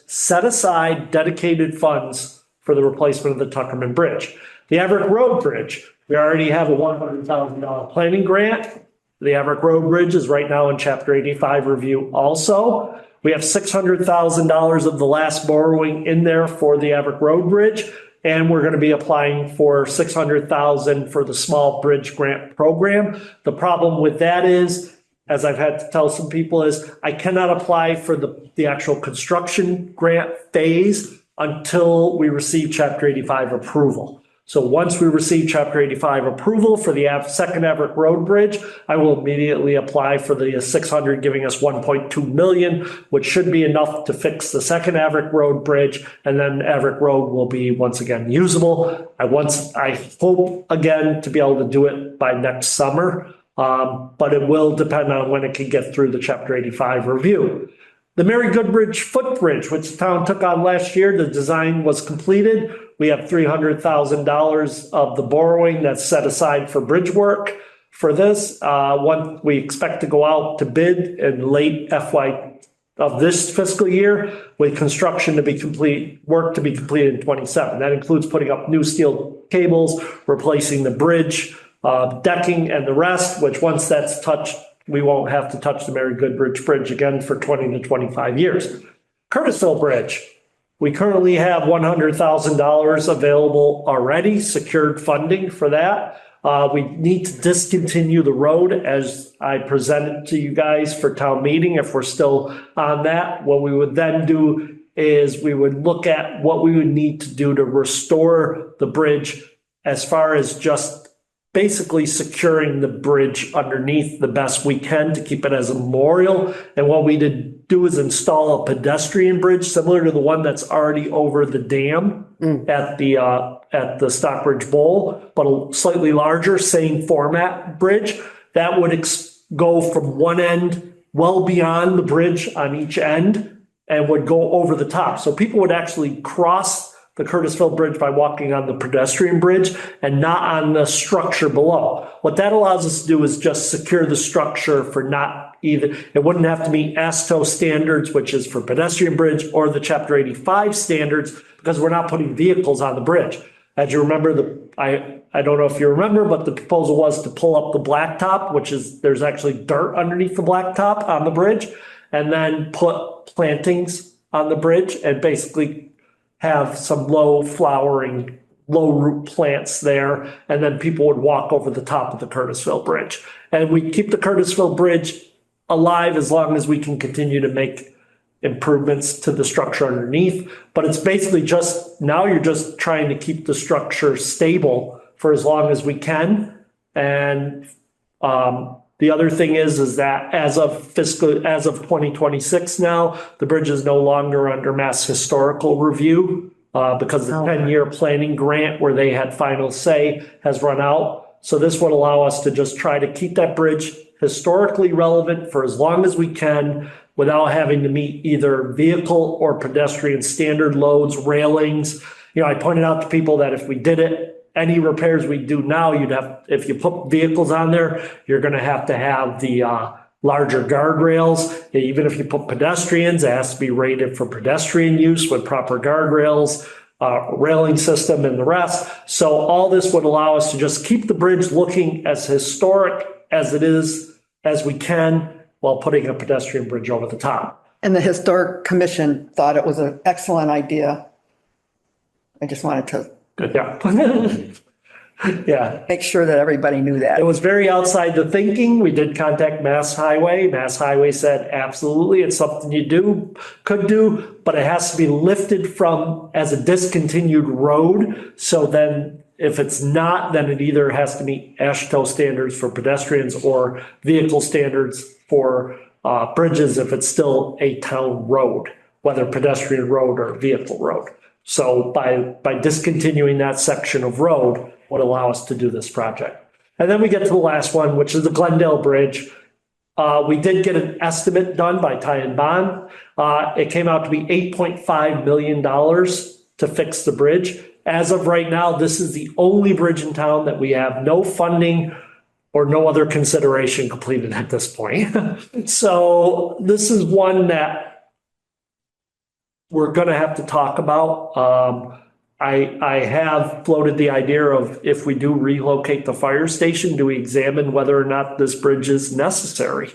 set aside, dedicated funds for the replacement of the Tuckerman Bridge. The Everett Road Bridge, we already have a $100,000 planning grant. The Everett Road Bridge is right now in Chapter 85 review also. We have $600,000 of the last borrowing in there for the Everett Road Bridge. And we're going to be applying for $600,000 for the small bridge grant program. The problem with that is, as I've had to tell some people, is I cannot apply for the actual construction grant phase until we receive Chapter 85 approval. So once we receive Chapter 85 approval for the second Everett Road Bridge, I will immediately apply for the 600, giving us 1.2 million, which should be enough to fix the second Everett Road Bridge. And then Everett Road will be once again usable. I hope again to be able to do it by next summer. But it will depend on when it can get through the Chapter 85 review. The Mary Goodbridge footbridge, which the town took on last year, the design was completed. We have $300,000 of the borrowing that's set aside for bridge work for this. We expect to go out to bid in late FY of this fiscal year with construction to be complete, work to be completed in 27. That includes putting up new steel cables, replacing the bridge, decking and the rest, which once that's touched, we won't have to touch the Mary Goodbridge Bridge again for 20 to 25 years. Curtisville Bridge. We currently have $100,000 available already, secured funding for that. We need to discontinue the road as I presented to you guys for town meeting if we're still on that. What we would then do is we would look at what we would need to do to restore the bridge as far as just basically securing the bridge underneath the best we can to keep it as a memorial. And what we did do is install a pedestrian bridge similar to the one that's already over the dam at the Stockbridge Bowl, but a slightly larger, same format bridge that would go from one end well beyond the bridge on each end and would go over the top. So people would actually cross the Curtisville Bridge by walking on the pedestrian bridge and not on the structure below. What that allows us to do is just secure the structure for not either. It wouldn't have to meet ASTO standards, which is for pedestrian bridge, or the Chapter 85 standards, because we're not putting vehicles on the bridge. As you remember, I don't know if you remember, but the proposal was to pull up the blacktop, which is, there's actually dirt underneath the blacktop on the bridge, and then put plantings on the bridge and basically have some low flowering, low root plants there, and then people would walk over the top of the Curtisville Bridge. And we keep the Curtisville Bridge alive as long as we can continue to make improvements to the structure underneath. But it's basically just, now you're just trying to keep the structure stable for as long as we can. And the other thing is that as of 2026 now, the bridge is no longer under Mass Historical Review because the 10-year planning grant where they had final say has run out. So this would allow us to just try to keep that bridge historically relevant for as long as we can without having to meet either vehicle or pedestrian standard loads, railings. You know, I pointed out to people that if we did it, any repairs we do now, you'd have, if you put vehicles on there, you're going to have the larger guardrails. Even if you put pedestrians, it has to be rated for pedestrian use with proper guardrails, railing system and the rest. So all this would allow us to just keep the bridge looking as historic as it is as we can while putting a pedestrian bridge over the top. And the Historic Commission thought it was an excellent idea. I just wanted to Yeah. make sure that everybody knew that. It was very outside the thinking. We did contact Mass Highway. Mass Highway said, absolutely, it's something you could do, but it has to be lifted from as a discontinued road. So then if it's not, then it either has to meet ASHTO standards for pedestrians or vehicle standards for bridges if it's still a town road, whether pedestrian road or vehicle road. So by discontinuing that section of road would allow us to do this project. And then we get to the last one, which is the Glendale Bridge. We did get an estimate done by Ty and Bond. It came out to be $8.5 million to fix the bridge. As of right now, this is the only bridge in town that we have no funding or no other consideration completed at this point. So this is one that we're going to have to talk about. I have floated the idea of if we do relocate the fire station, do we examine whether or not this bridge is necessary?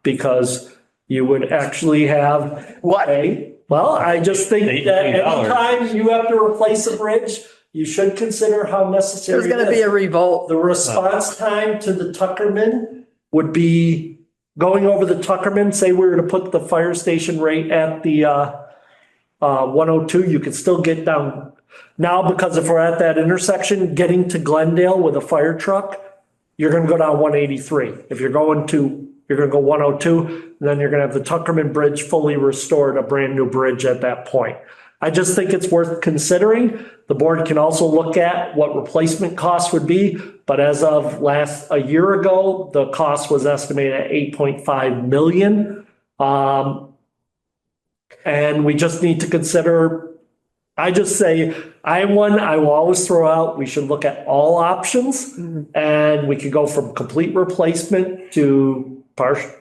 Because you would actually have well, I just think that every time you have to replace a bridge, you should consider how necessary There's going to be a revolt. The response time to the Tuckerman would be going over the Tuckerman. Say we were to put the fire station right at the 102, you could still get down now, because if we're at that intersection, getting to Glendale with a fire truck, you're going to go down 183. If you're going to go 102, and then you're going to have the Tuckerman Bridge fully restored, a brand new bridge at that point. I just think it's worth considering. The board can also look at what replacement costs would be, but as of a year ago, the cost was estimated at $8.5 million. And we just need to consider, I just say, I will always throw out, we should look at all options, and we could go from complete replacement to partial.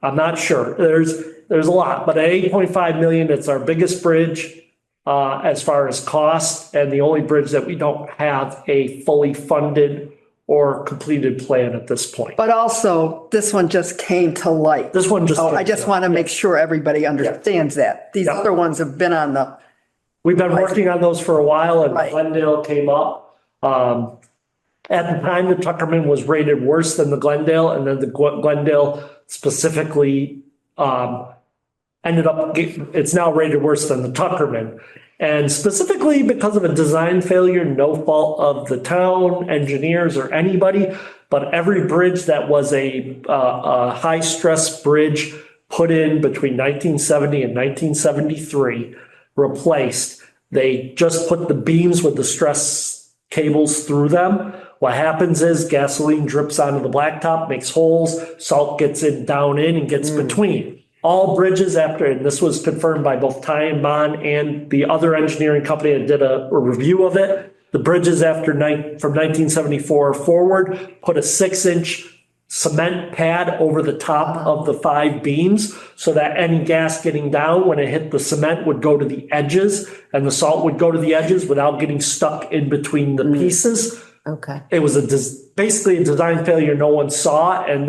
I'm not sure. There's a lot, but at $8.5 million, it's our biggest bridge as far as cost, and the only bridge that we don't have a fully funded or completed plan at this point. But also, this one just came to light. This one just. I just want to make sure everybody understands that. These other ones have been on the. We've been working on those for a while, and Right. Glendale came up. At the time, the Tuckerman was rated worse than the Glendale, and then the Glendale specifically ended up, it's now rated worse than the Tuckerman. And specifically because of a design failure, no fault of the town, engineers, or anybody, but every bridge that was a high-stress bridge put in between 1970 and 1973, replaced. They just put the beams with the stress cables through them. What happens is gasoline drips onto the blacktop, makes holes, salt gets down in and gets between. All bridges after, and this was confirmed by both Ty and Bond and the other engineering company that did a review of it, the bridges from 1974 forward put a 6-inch cement pad over the top of the 5 beams so that any gas getting down when it hit the cement would go to the edges and the salt would go to the edges without getting stuck in between the pieces. Okay. It was basically a design failure no one saw, and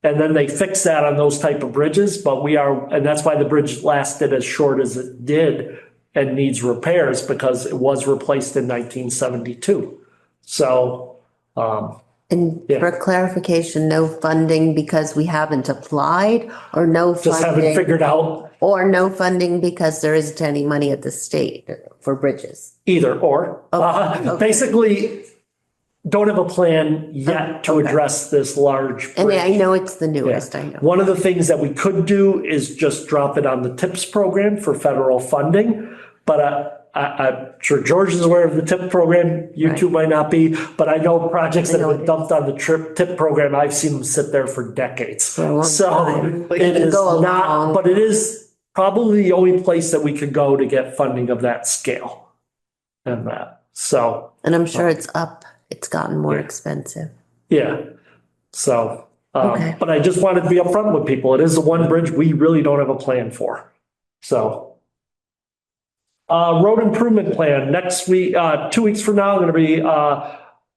then they fixed that on those type of bridges, and that's why the bridge lasted as short as it did and needs repairs because it was replaced in 1972. So, And Yeah. for clarification, no funding because we haven't applied, or no just haven't funding, figured out or no funding because there isn't any money at the state for bridges? either or. Okay. Basically, don't have a plan yet to Okay. address this large And bridge. I know it's the Yeah. newest, I know. One of the things that we could do is just drop it on the TIPS program for federal funding. But I'm sure George is aware of the TIP program. You two might not be, but I know projects that have been dumped on the TIP program. I've seen them sit there for decades. a long So time. it is Go not, along. but it is probably the only place that we could go to get funding of that scale. And that, so. And I'm sure it's gotten more Yeah. expensive. Yeah, so, Okay. but I just wanted to be upfront with people. It is the one bridge we really don't have a plan for. So. Road improvement plan, next week, 2 weeks from now, I'm gonna be,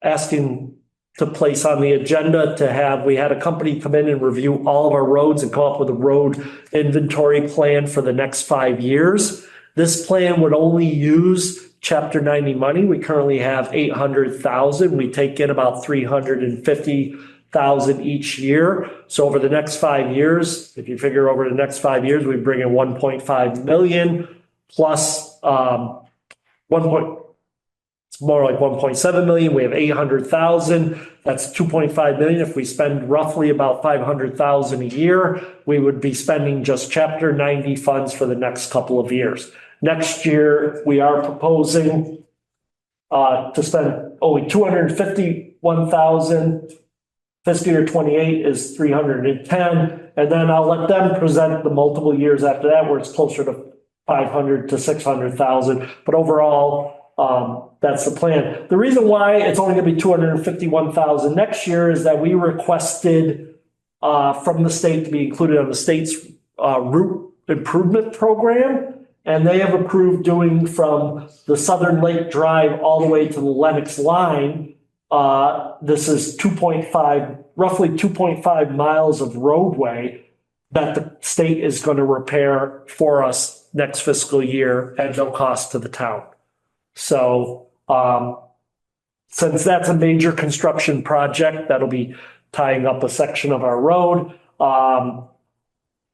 asking to place on the agenda we had a company come in and review all of our roads and come up with a road inventory plan for the next 5 years. This plan would only use Chapter 90 money. We currently have 800,000. We take in about 350,000 each year. So over the next 5 years, if you figure over the next 5 years, we bring in 1.5 million plus, it's more like 1.7 million. We have 800,000. That's 2.5 million. If we spend roughly about 500,000 a year, we would be spending just Chapter 90 funds for the next couple of years. Next year, we are proposing to spend only 251,000. Fiscal year 28 is 310. And then I'll let them present the multiple years after that where it's closer to 500 to 600,000. But overall, that's the plan. The reason why it's only going to be 251,000 next year is that we requested from the state to be included on the state's route improvement program. And they have approved doing from the Southern Lake Drive all the way to the Lennox line. This is roughly 2.5 miles of roadway that the state is going to repair for us next fiscal year at no cost to the town. So, since that's a major construction project, that'll be tying up a section of our road.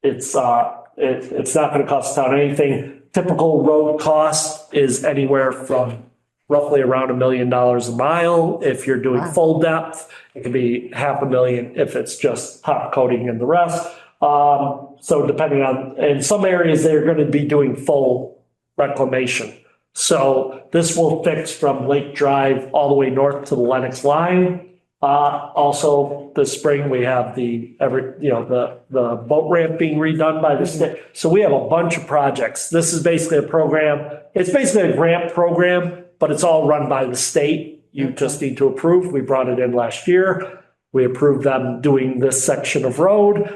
It's not going to cost the town anything. Typical road cost is anywhere from roughly around $1 million a mile. If you're doing full depth, it can be $500,000 if it's just top coating and the rest. So depending on, in some areas, they're going to be doing full reclamation. So this will fix from Lake Drive all the way north to the Lennox line. Also this spring, we have the boat ramp being redone by the state. So we have a bunch of projects. This is basically a program. It's basically a grant program, but it's all run by the state. You just need to approve. We brought it in last year. We approved them doing this section of road.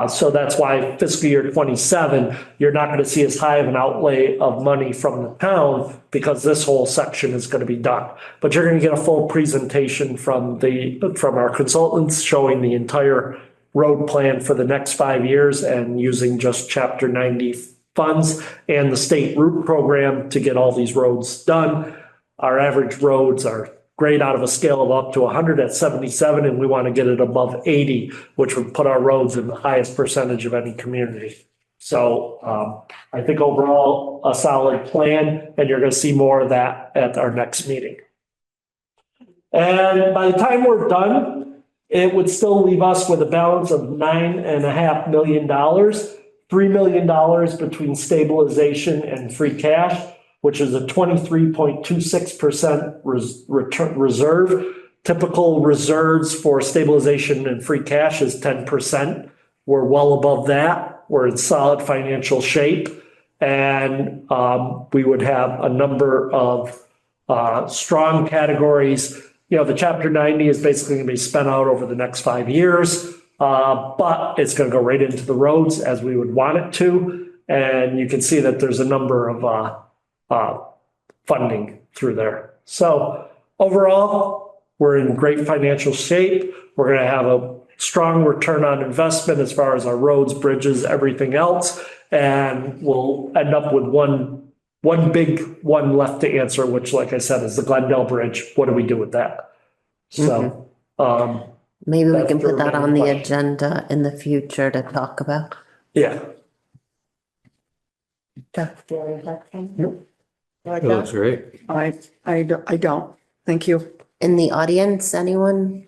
So that's why fiscal year 27, you're not going to see as high of an outlay of money from the town because this whole section is going to be done. But you're going to get a full presentation from our consultants showing the entire road plan for the next 5 years and using just Chapter 90 funds and the state route program to get all these roads done. Our average roads are grade out of a scale of up to 100 at 77, and we want to get it above 80, which would put our roads in the highest percentage of any community. So I think overall, a solid plan, and you're going to see more of that at our next meeting. And by the time we're done, it would still leave us with a balance of $9.5 million, $3 million between stabilization and free cash, which is a 23.26% reserve. Typical reserves for stabilization and free cash is 10%. We're well above that. We're in solid financial shape. And we would have a number of strong categories. The Chapter 90 is basically going to be spent out over the next 5 years, but it's going to go right into the roads as we would want it to. And you can see that there's a number of funding through there. So overall, we're in great financial shape. We're going to have a strong return on investment as far as our roads, bridges, everything else. And we'll end up with one big one left to answer, which, like I said, is the Glendale Bridge. What do we do with that? So maybe we can put that on the agenda in the future to talk about. Yeah. Nope. It looks great. I don't. Thank you. In the audience, anyone?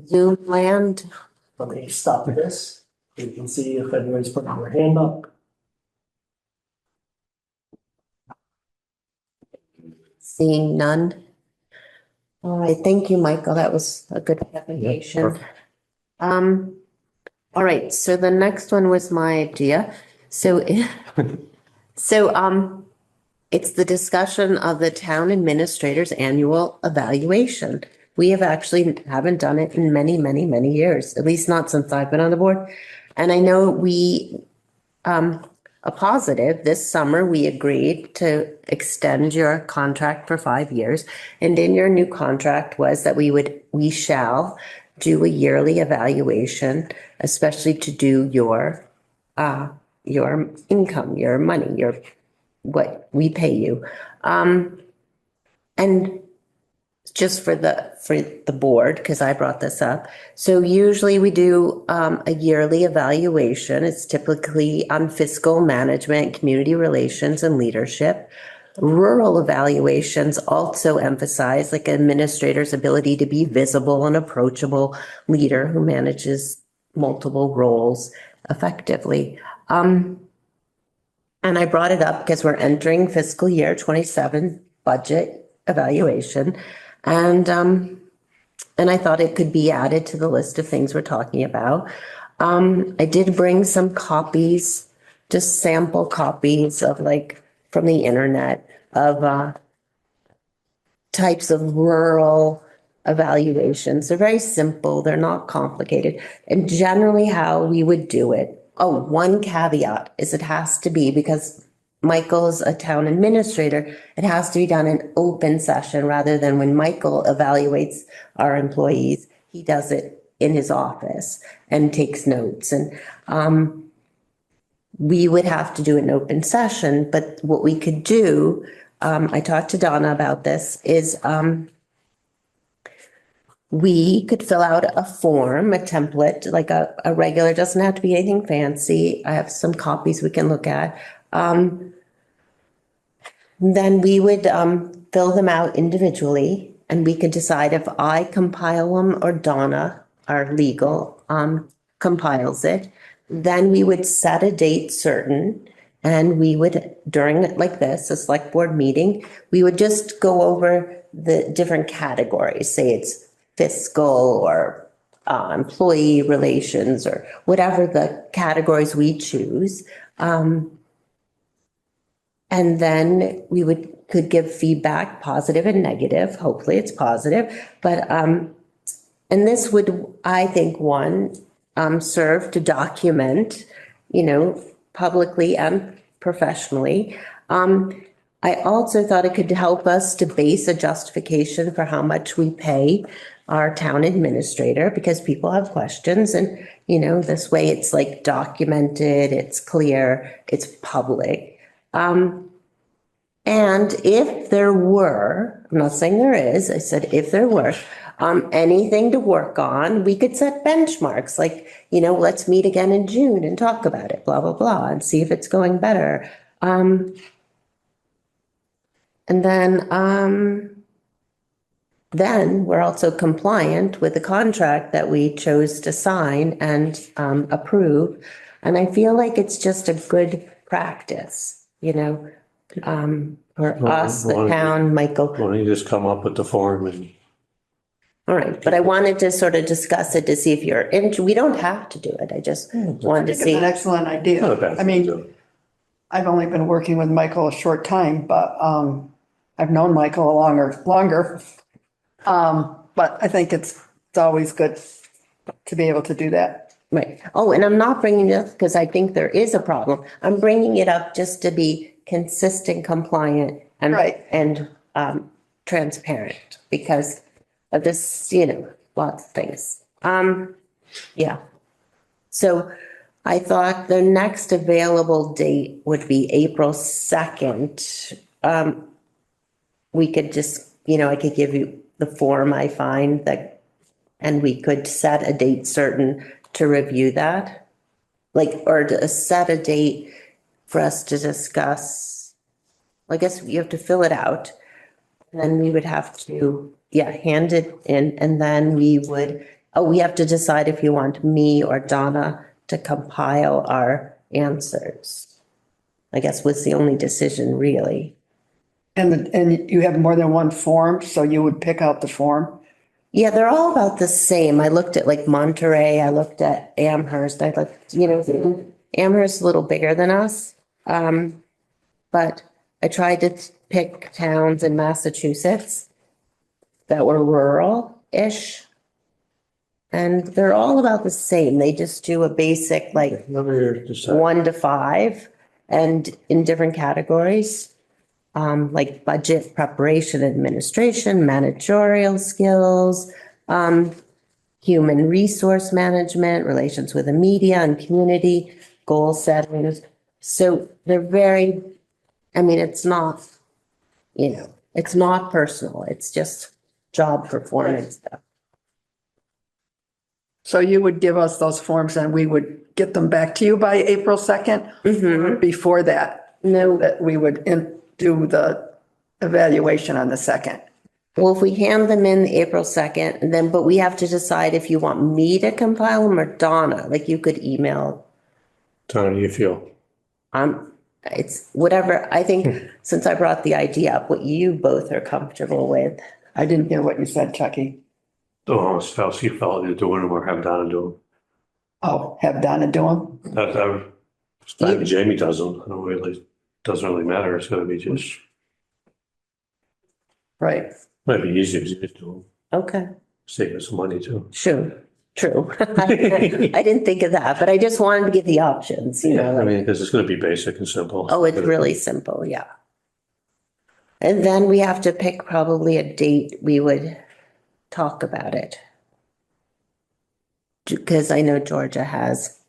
Zoom land? Let me stop this. You can see if anybody's putting their hand up. Seeing none. All right, thank you, Michael. That was a good presentation. All right, so the next one was my idea. So it's the discussion of the town administrator's annual evaluation. We haven't done it in many, many, many years, at least not since I've been on the board. And I know a positive, this summer, we agreed to extend your contract for 5 years. And in your new contract was that we shall do a yearly evaluation, especially to do your income, your money, what we pay you. And just for the board, because I brought this up. So usually we do a yearly evaluation. It's typically on fiscal management, community relations, and leadership. Rural evaluations also emphasize like an administrator's ability to be visible and approachable leader who manages multiple roles effectively. And I brought it up because we're entering fiscal year 27 budget evaluation. And I thought it could be added to the list of things we're talking about. I did bring some copies, just sample copies of from the internet of types of rural evaluations. They're very simple. They're not complicated. And generally how we would do it. Oh, one caveat is it has to be, because Michael's a town administrator, it has to be done in open session rather than when Michael evaluates our employees, he does it in his office and takes notes. And we would have to do an open session, but what we could do, I talked to Donna about this, is we could fill out a form, a template, like a regular, doesn't have to be anything fancy. I have some copies we can look at. Then we would fill them out individually, and we could decide if I compile them or Donna, our legal, compiles it. Then we would set a date certain, and we would, during like this, a select board meeting, we would just go over the different categories, say it's fiscal or employee relations or whatever the categories we choose. And then we could give feedback, positive and negative. Hopefully it's positive. But, and this would, I think, serve to document, publicly and professionally. I also thought it could help us to base a justification for how much we pay our town administrator, because people have questions, and, this way it's like documented, it's clear, it's public. And if there were, I'm not saying there is, I said if there were, anything to work on. We could set benchmarks, like, let's meet again in June and talk about it, blah, blah, blah, and see if it's going better. And then we're also compliant with the contract that we chose to sign and approve. And I feel like it's just a good practice, for us, the town, Michael. Why don't you just come up with the form and All right, but I wanted to sort of discuss it to see if you're we don't have to do it. I just wanted to It's an see. excellent idea. not a bad I thing to mean, do. I've only been working with Michael a short time, but I've known Michael longer. But I think it's always good to be able to do that. Right. Oh, and I'm not bringing it up because I think there is a problem. I'm bringing it up just to be consistent, compliant, and Right. and transparent because of this, lots of things. Yeah. So I thought the next available date would be April 2nd. We could just, I could give you the form I find that, and we could set a date certain to review that. Or to set a date for us to discuss. I guess you have to fill it out. And then we would have to, hand it in, and then we have to decide if you want me or Donna to compile our answers. I guess was the only decision really. And you have more than one form, so you would pick out the form? Yeah, they're all about the same. I looked at like Monterey, I looked at Amherst, I looked, Amherst is a little bigger than us. But I tried to pick towns in Massachusetts that were rural-ish. And they're all about the same. They just do a basic, Just, 1 to 5 and in different categories. Like budget preparation, administration, managerial skills, human resource management, relations with the media and community, goal settings. So they're very, it's not, it's not personal. It's just job performance stuff. So you would give us those forms and we would get them back to you by April 2nd? Before that, No, that we would do the evaluation on the 2nd? well, if we hand them in April 2nd, but we have to decide if you want me to compile them or Donna, like you could email. how do you feel? It's whatever, I think, since I brought the idea up, what you both are comfortable with. I didn't hear what you said, Chucky. Oh, spouse, you felt either doing them or have Donna do Oh, have Donna do them? them. Jamie does them. I don't really, doesn't really matter. It's gonna be just, Right. might be easier to just do them. Okay, Save us some money too. sure, true. I didn't think of that, but I just wanted to give the options, I mean, because it's gonna be basic and simple. Oh, it's really simple, yeah. And then we have to pick probably a date we would talk about it. Because I know Georgia has,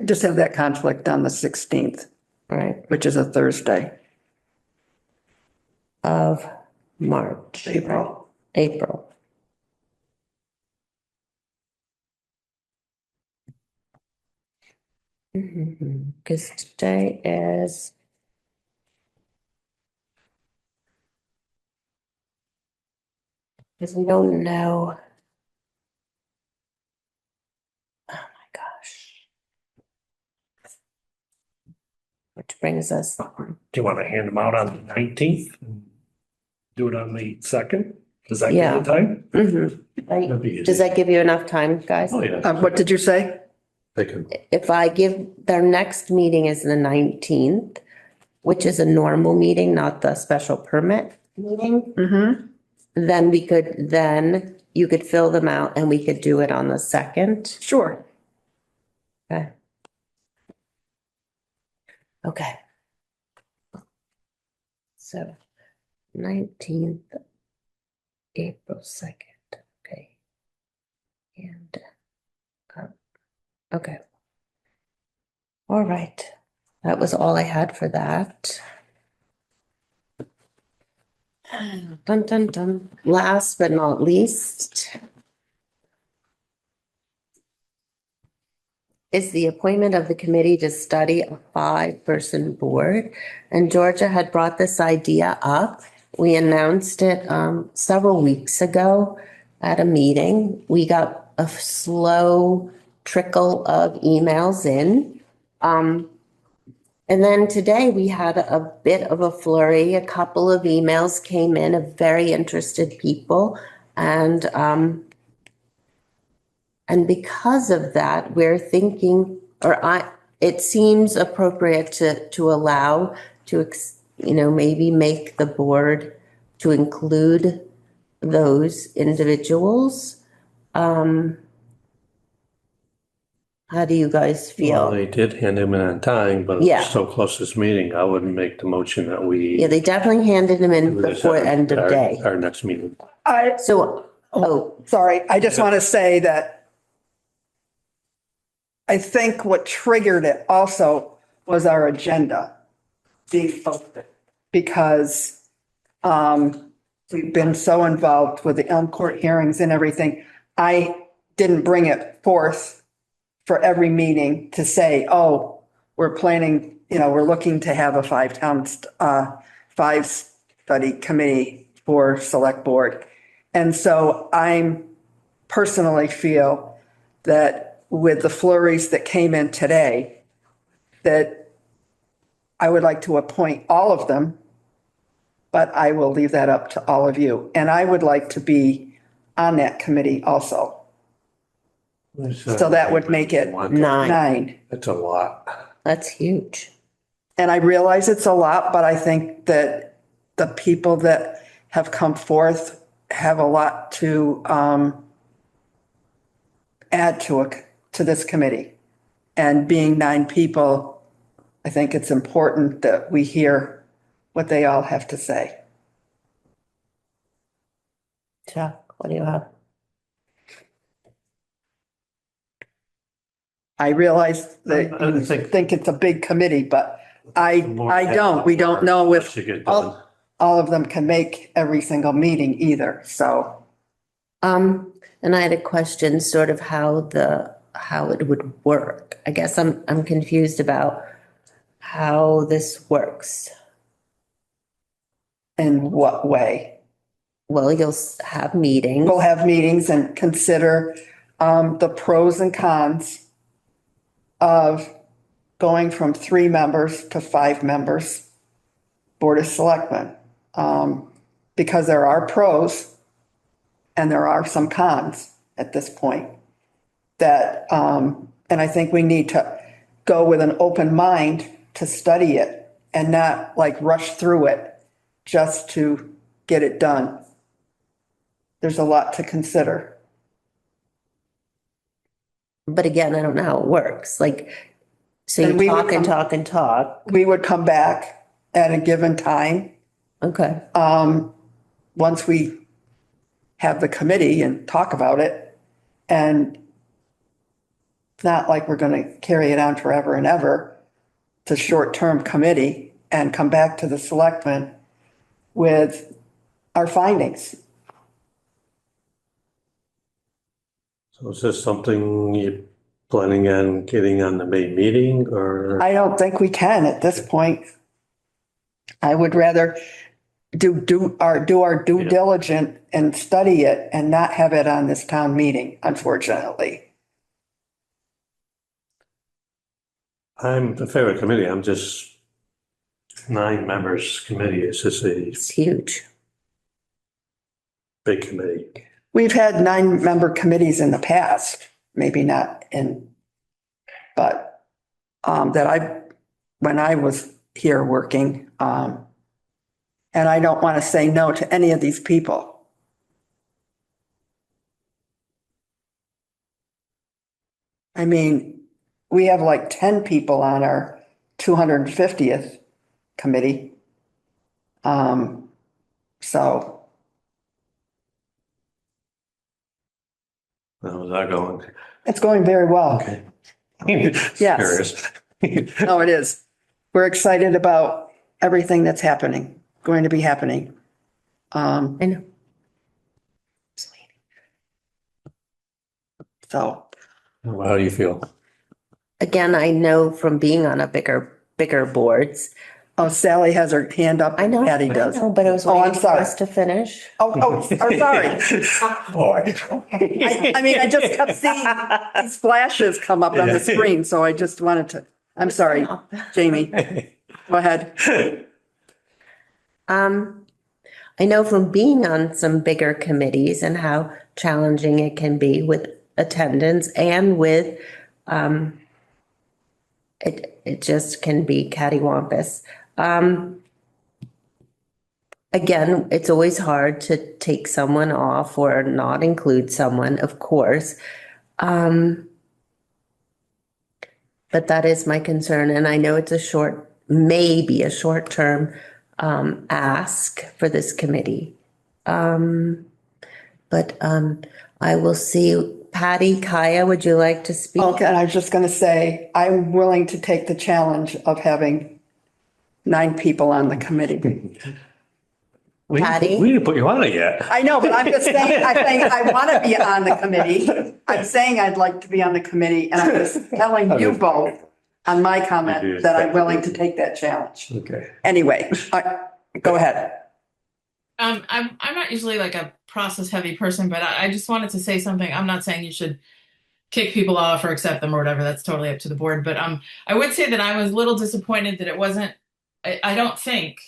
Just have that conflict on the 16th, right, which is a Thursday. of March. April. April. Because today is. Because we don't know. Oh my gosh. Which brings us, Do you want to hand them out on the 19th? Do it on the 2nd? Does that give Yeah. you time? right? That'd be easy. Does that give you enough time, guys? Oh, yeah. What did you say? They can, If I give, their next meeting is the 19th, which is a normal meeting, not the special permit meeting. Then you could fill them out and we could do it on the 2nd. Sure. Okay. Okay. So 19th, April 2nd, okay. And, okay. All right, that was all I had for that. Dun, dun, dun. Last but not least is the appointment of the committee to study a 5-person board. And Georgia had brought this idea up. We announced it several weeks ago at a meeting. We got a slow trickle of emails in. And then today we had a bit of a flurry. A couple of emails came in of very interested people. And because of that, we're thinking, it seems appropriate to allow maybe make the board to include those individuals. How do you guys Well, feel? they did hand him in on time, but Yeah. it's so close to this meeting, I wouldn't make the motion that we. Yeah, they definitely handed them in do this before at end of our- day. Our next meeting. So, Sorry, I just want to say that I think what triggered it also was our agenda being posted because we've been so involved with the Elm Court hearings and everything. I didn't bring it forth for every meeting to say, oh, we're planning, we're looking to have a 5-study committee for select board. And so I personally feel that with the flurries that came in today, that I would like to appoint all of them, but I will leave that up to all of you. And I would like to be on that committee also. So that would make it 9. That's a lot. that's huge. And I realize it's a lot, but I think that the people that have come forth have a lot to add to this committee. And being 9 people, I think it's important that we hear what they all have to say. Chuck, what do you have? I realize that I you think- think it's a big committee, but I don't. We don't know if To get done. all of them can make every single meeting either, so. And I had a question, sort of how it would work. I guess I'm confused about how this works. In what way? Well, you'll have meetings. We'll have meetings and consider the pros and cons of going from 3 members to 5 members, Board of Selectmen. Because there are pros and there are some cons at this point that, and I think we need to go with an open mind to study it and not like rush through it just to get it done. There's a lot to consider. But again, I don't know how it works. Like, so And you we would talk and come- talk and talk. We would come back at a given time, Okay. once we have the committee and talk about it. And it's not like we're going to carry it on forever and ever. It's a short-term committee and come back to the selectmen with our findings. So is this something you're planning on getting on the May meeting or? I don't think we can at this point. I would rather do our due Yeah. diligence and study it and not have it on this town meeting, unfortunately. I'm in favor of committee. I'm just 9 members committee. It's just a It's huge. big committee. We've had 9-member committees in the past, maybe not but when I was here working, and I don't want to say no to any of these people. I mean, we have like 10 people on our 250th committee. So How's that going? it's going very well. Okay. Yes. Curious. No, it is. We're excited about everything that's going to be happening. I know. So, Well, how do you feel? Again, I know from being on a bigger boards. oh, Sally has her hand up. I know, Patty I does. know, but I was Oh, I'm waiting for sorry. us to finish. Oh, sorry. Boy. I mean, I just kept seeing these flashes come up on the screen, so I just wanted to, I'm sorry, Jamie. Go ahead. I know from being on some bigger committees and how challenging it can be with attendance and with, it just can be cattywampus. Again, it's always hard to take someone off or not include someone, of course. But that is my concern, and I know it's maybe a short-term ask for this committee. But I will see. Patty, Kaya, would you like to speak? Okay, and I was just going to say, I'm willing to take the challenge of having 9 people on the committee. Patty? We didn't put you on it yet. I know, but I'm just saying, I want to be on the committee. I'm saying I'd like to be on the committee, and I'm just telling you both on my comment that I'm willing to take that challenge. Okay. Anyway, go ahead. I'm not usually like a process heavy person, but I just wanted to say something. I'm not saying you should kick people off or accept them or whatever. That's totally up to the board. But I would say that I was a little disappointed that it wasn't. I don't think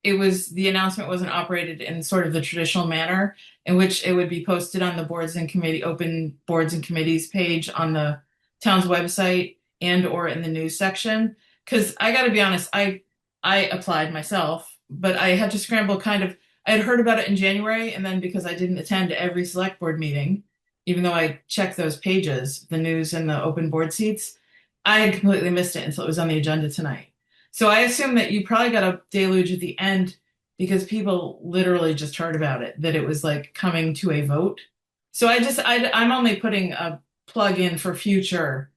it was the announcement wasn't operated in sort of the traditional manner in which it would be posted on the open boards and committees page on the town's website and or in the news section. Because I got to be honest, I applied myself, but I had to scramble kind of. I had heard about it in January, and then because I didn't attend every select board meeting, even though I checked those pages, the news and the open board seats, I had completely missed it until it was on the agenda tonight. So I assume that you probably got a deluge at the end because people literally just heard about it, that it was like coming to a vote. So I'm only putting a plug in for future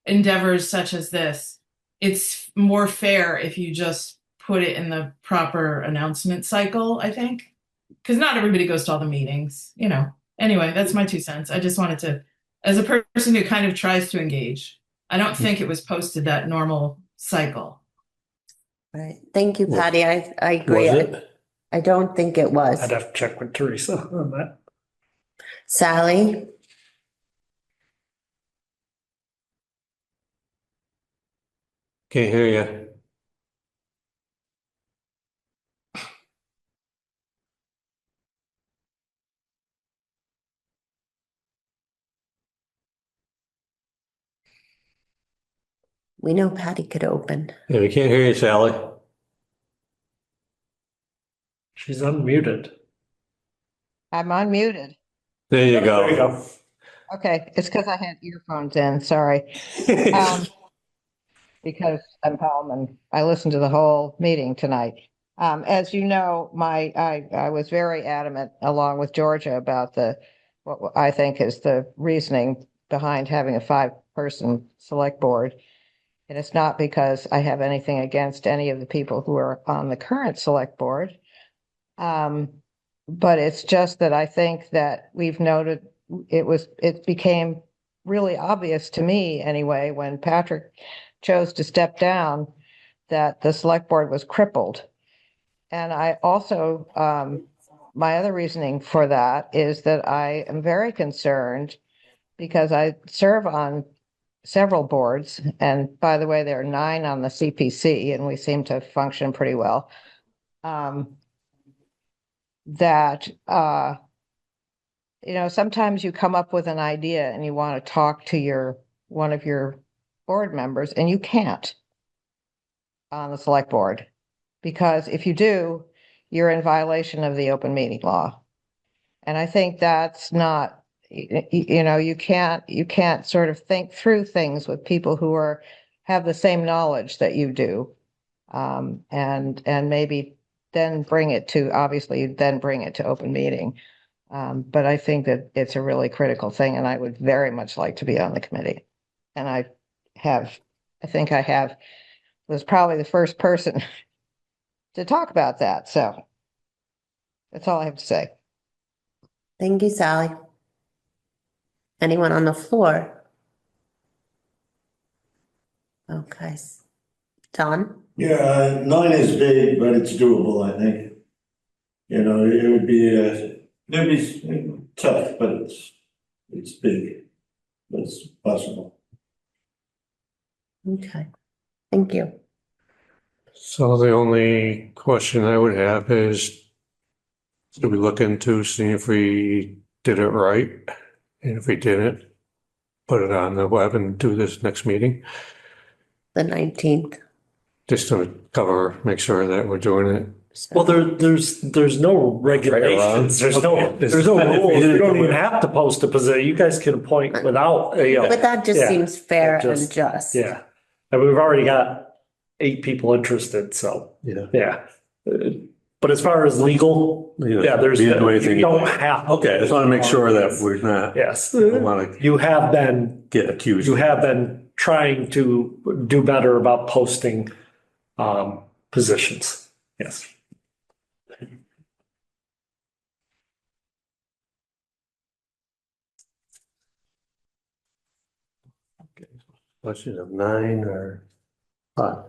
endeavors such as this. It's more fair if you just put it in the proper announcement cycle, I think, because not everybody goes to all the meetings, you know. Anyway, that's my 2 cents. I just wanted to, as a person who kind of tries to engage, I don't think it was posted that normal cycle. Right. Thank you, Patty. I agree. Was it? I don't think it was. I'd have to check with Teresa on that. Sally? Can't hear you. We know Patty could open. Yeah, we can't hear you, Sally. She's unmuted. I'm unmuted. There you There you go. go. Okay, it's because I had earphones in, sorry. Because I'm home and I listened to the whole meeting tonight. As you know, I was very adamant along with Georgia about what I think is the reasoning behind having a 5-person select board. And it's not because I have anything against any of the people who are on the current select board. But it's just that I think that we've noted it became really obvious to me anyway, when Patrick chose to step down, that the select board was crippled. And I also, my other reasoning for that is that I am very concerned because I serve on several boards. And by the way, there are 9 on the CPC and we seem to function pretty well. Sometimes you come up with an idea and you want to talk to one of your board members and you can't on the select board, because if you do, you're in violation of the open meeting law. And I think that's not, you can't sort of think through things with people who have the same knowledge that you do. And maybe then bring it to open meeting. But I think that it's a really critical thing, and I would very much like to be on the committee. And I was probably the first person to talk about that. So That's all I have to say. Thank you, Sally. Anyone on the floor? Okay. Don? Yeah, 9 is big, but it's doable, I think. You know, it'd be tough, but it's big. But it's possible. Okay, thank you. So the only question I would have is, do we look into seeing if we did it right? And if we didn't, put it on the web and do this next meeting, The 19th. just to cover, make sure that we're doing it. Well, there's no regulations, there's no rules, you don't even have to post a position, you guys can appoint without, But that just Yeah, seems fair just- and just. yeah. And we've already got 8 people interested, so, Yeah. yeah. But as far as legal, yeah, there's, We you didn't do anything. don't have. Okay, I just want to make sure that we're not, Yes, I don't want to you have get accused. trying to do better about posting, positions, yes. Question of 9 or 5?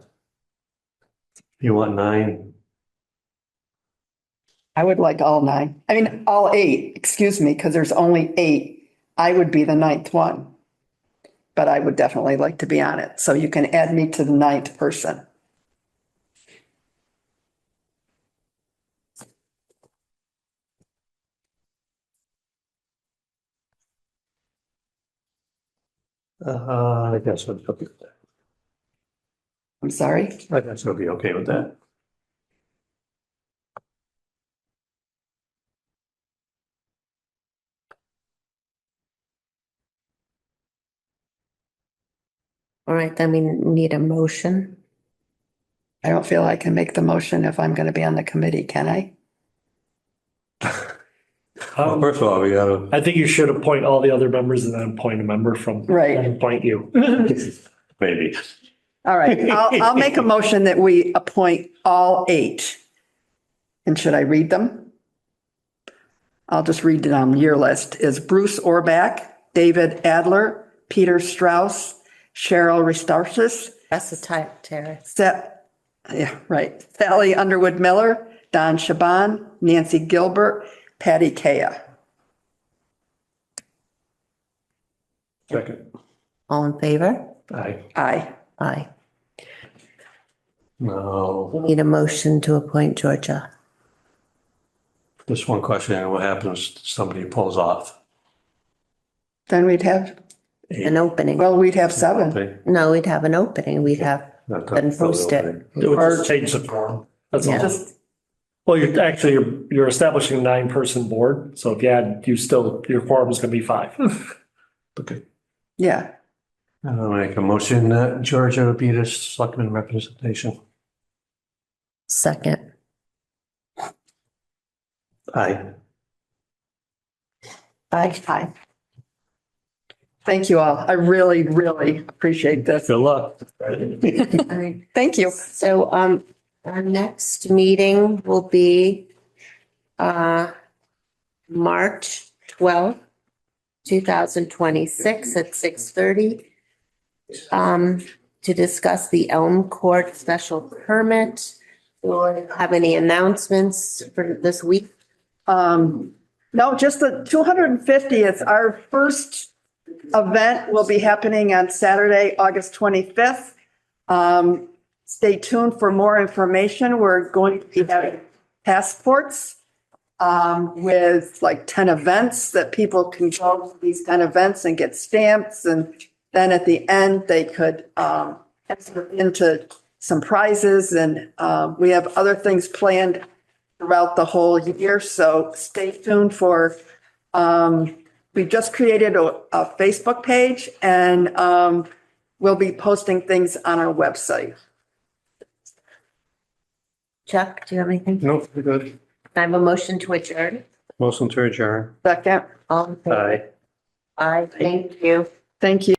You want 9? I would like all 9. I mean, all 8, excuse me, because there's only 8. I would be the 9th one. But I would definitely like to be on it. So you can add me to the 9th person. I guess I'll be okay with that. I'm sorry. I guess I'll be okay with that. All right, then we need a motion. I don't feel I can make the motion if I'm going to be on the committee, can I? Well, first of all, we gotta, I think you should appoint all the other members and then appoint a member from. Right. And appoint you. maybe. All right, I'll make a motion that we appoint all 8. And should I read them? I'll just read it on your list. Is Bruce Orbach, David Adler, Peter Strauss, Cheryl Restarsis, That's the type, Tara. Sally Underwood Miller, Don Shaban, Nancy Gilbert, Patty Kea. Second. All in favor? Aye. Aye. No, We need a motion to appoint Georgia. just one question, what happens if somebody pulls off? Then we'd have, An opening. we'd have 7. Okay, No, we'd have an opening. We'd have, that- Then post it. opening. It would just change the form. That's all. Yeah. Just, Well, you're establishing a 9-person board. So if you add, your quorum is going to be 5. Okay. yeah. I'll make a motion that Georgia would be the selectman representation. second. Aye. Aye. Thank you all. I really, really appreciate this. Good luck. Thank you. So, our next meeting will be, March 12th, 2026 at 6:30. To discuss the Elm Court special permit. Do you have any announcements for this week? No, just the 250th, our first event will be happening on Saturday, August 25th. Stay tuned for more information. We're going to be having passports with like 10 events that people can go to these 10 events and get stamps. And then at the end, they could enter into some prizes. And we have other things planned throughout the whole year. So stay tuned for, we just created a Facebook page and we'll be posting things on our website. Chuck, do you have anything? No, we're good. I have a motion to adjourn. Motion to adjourn. Second, All in favor? Aye. Aye, thank you. thank you.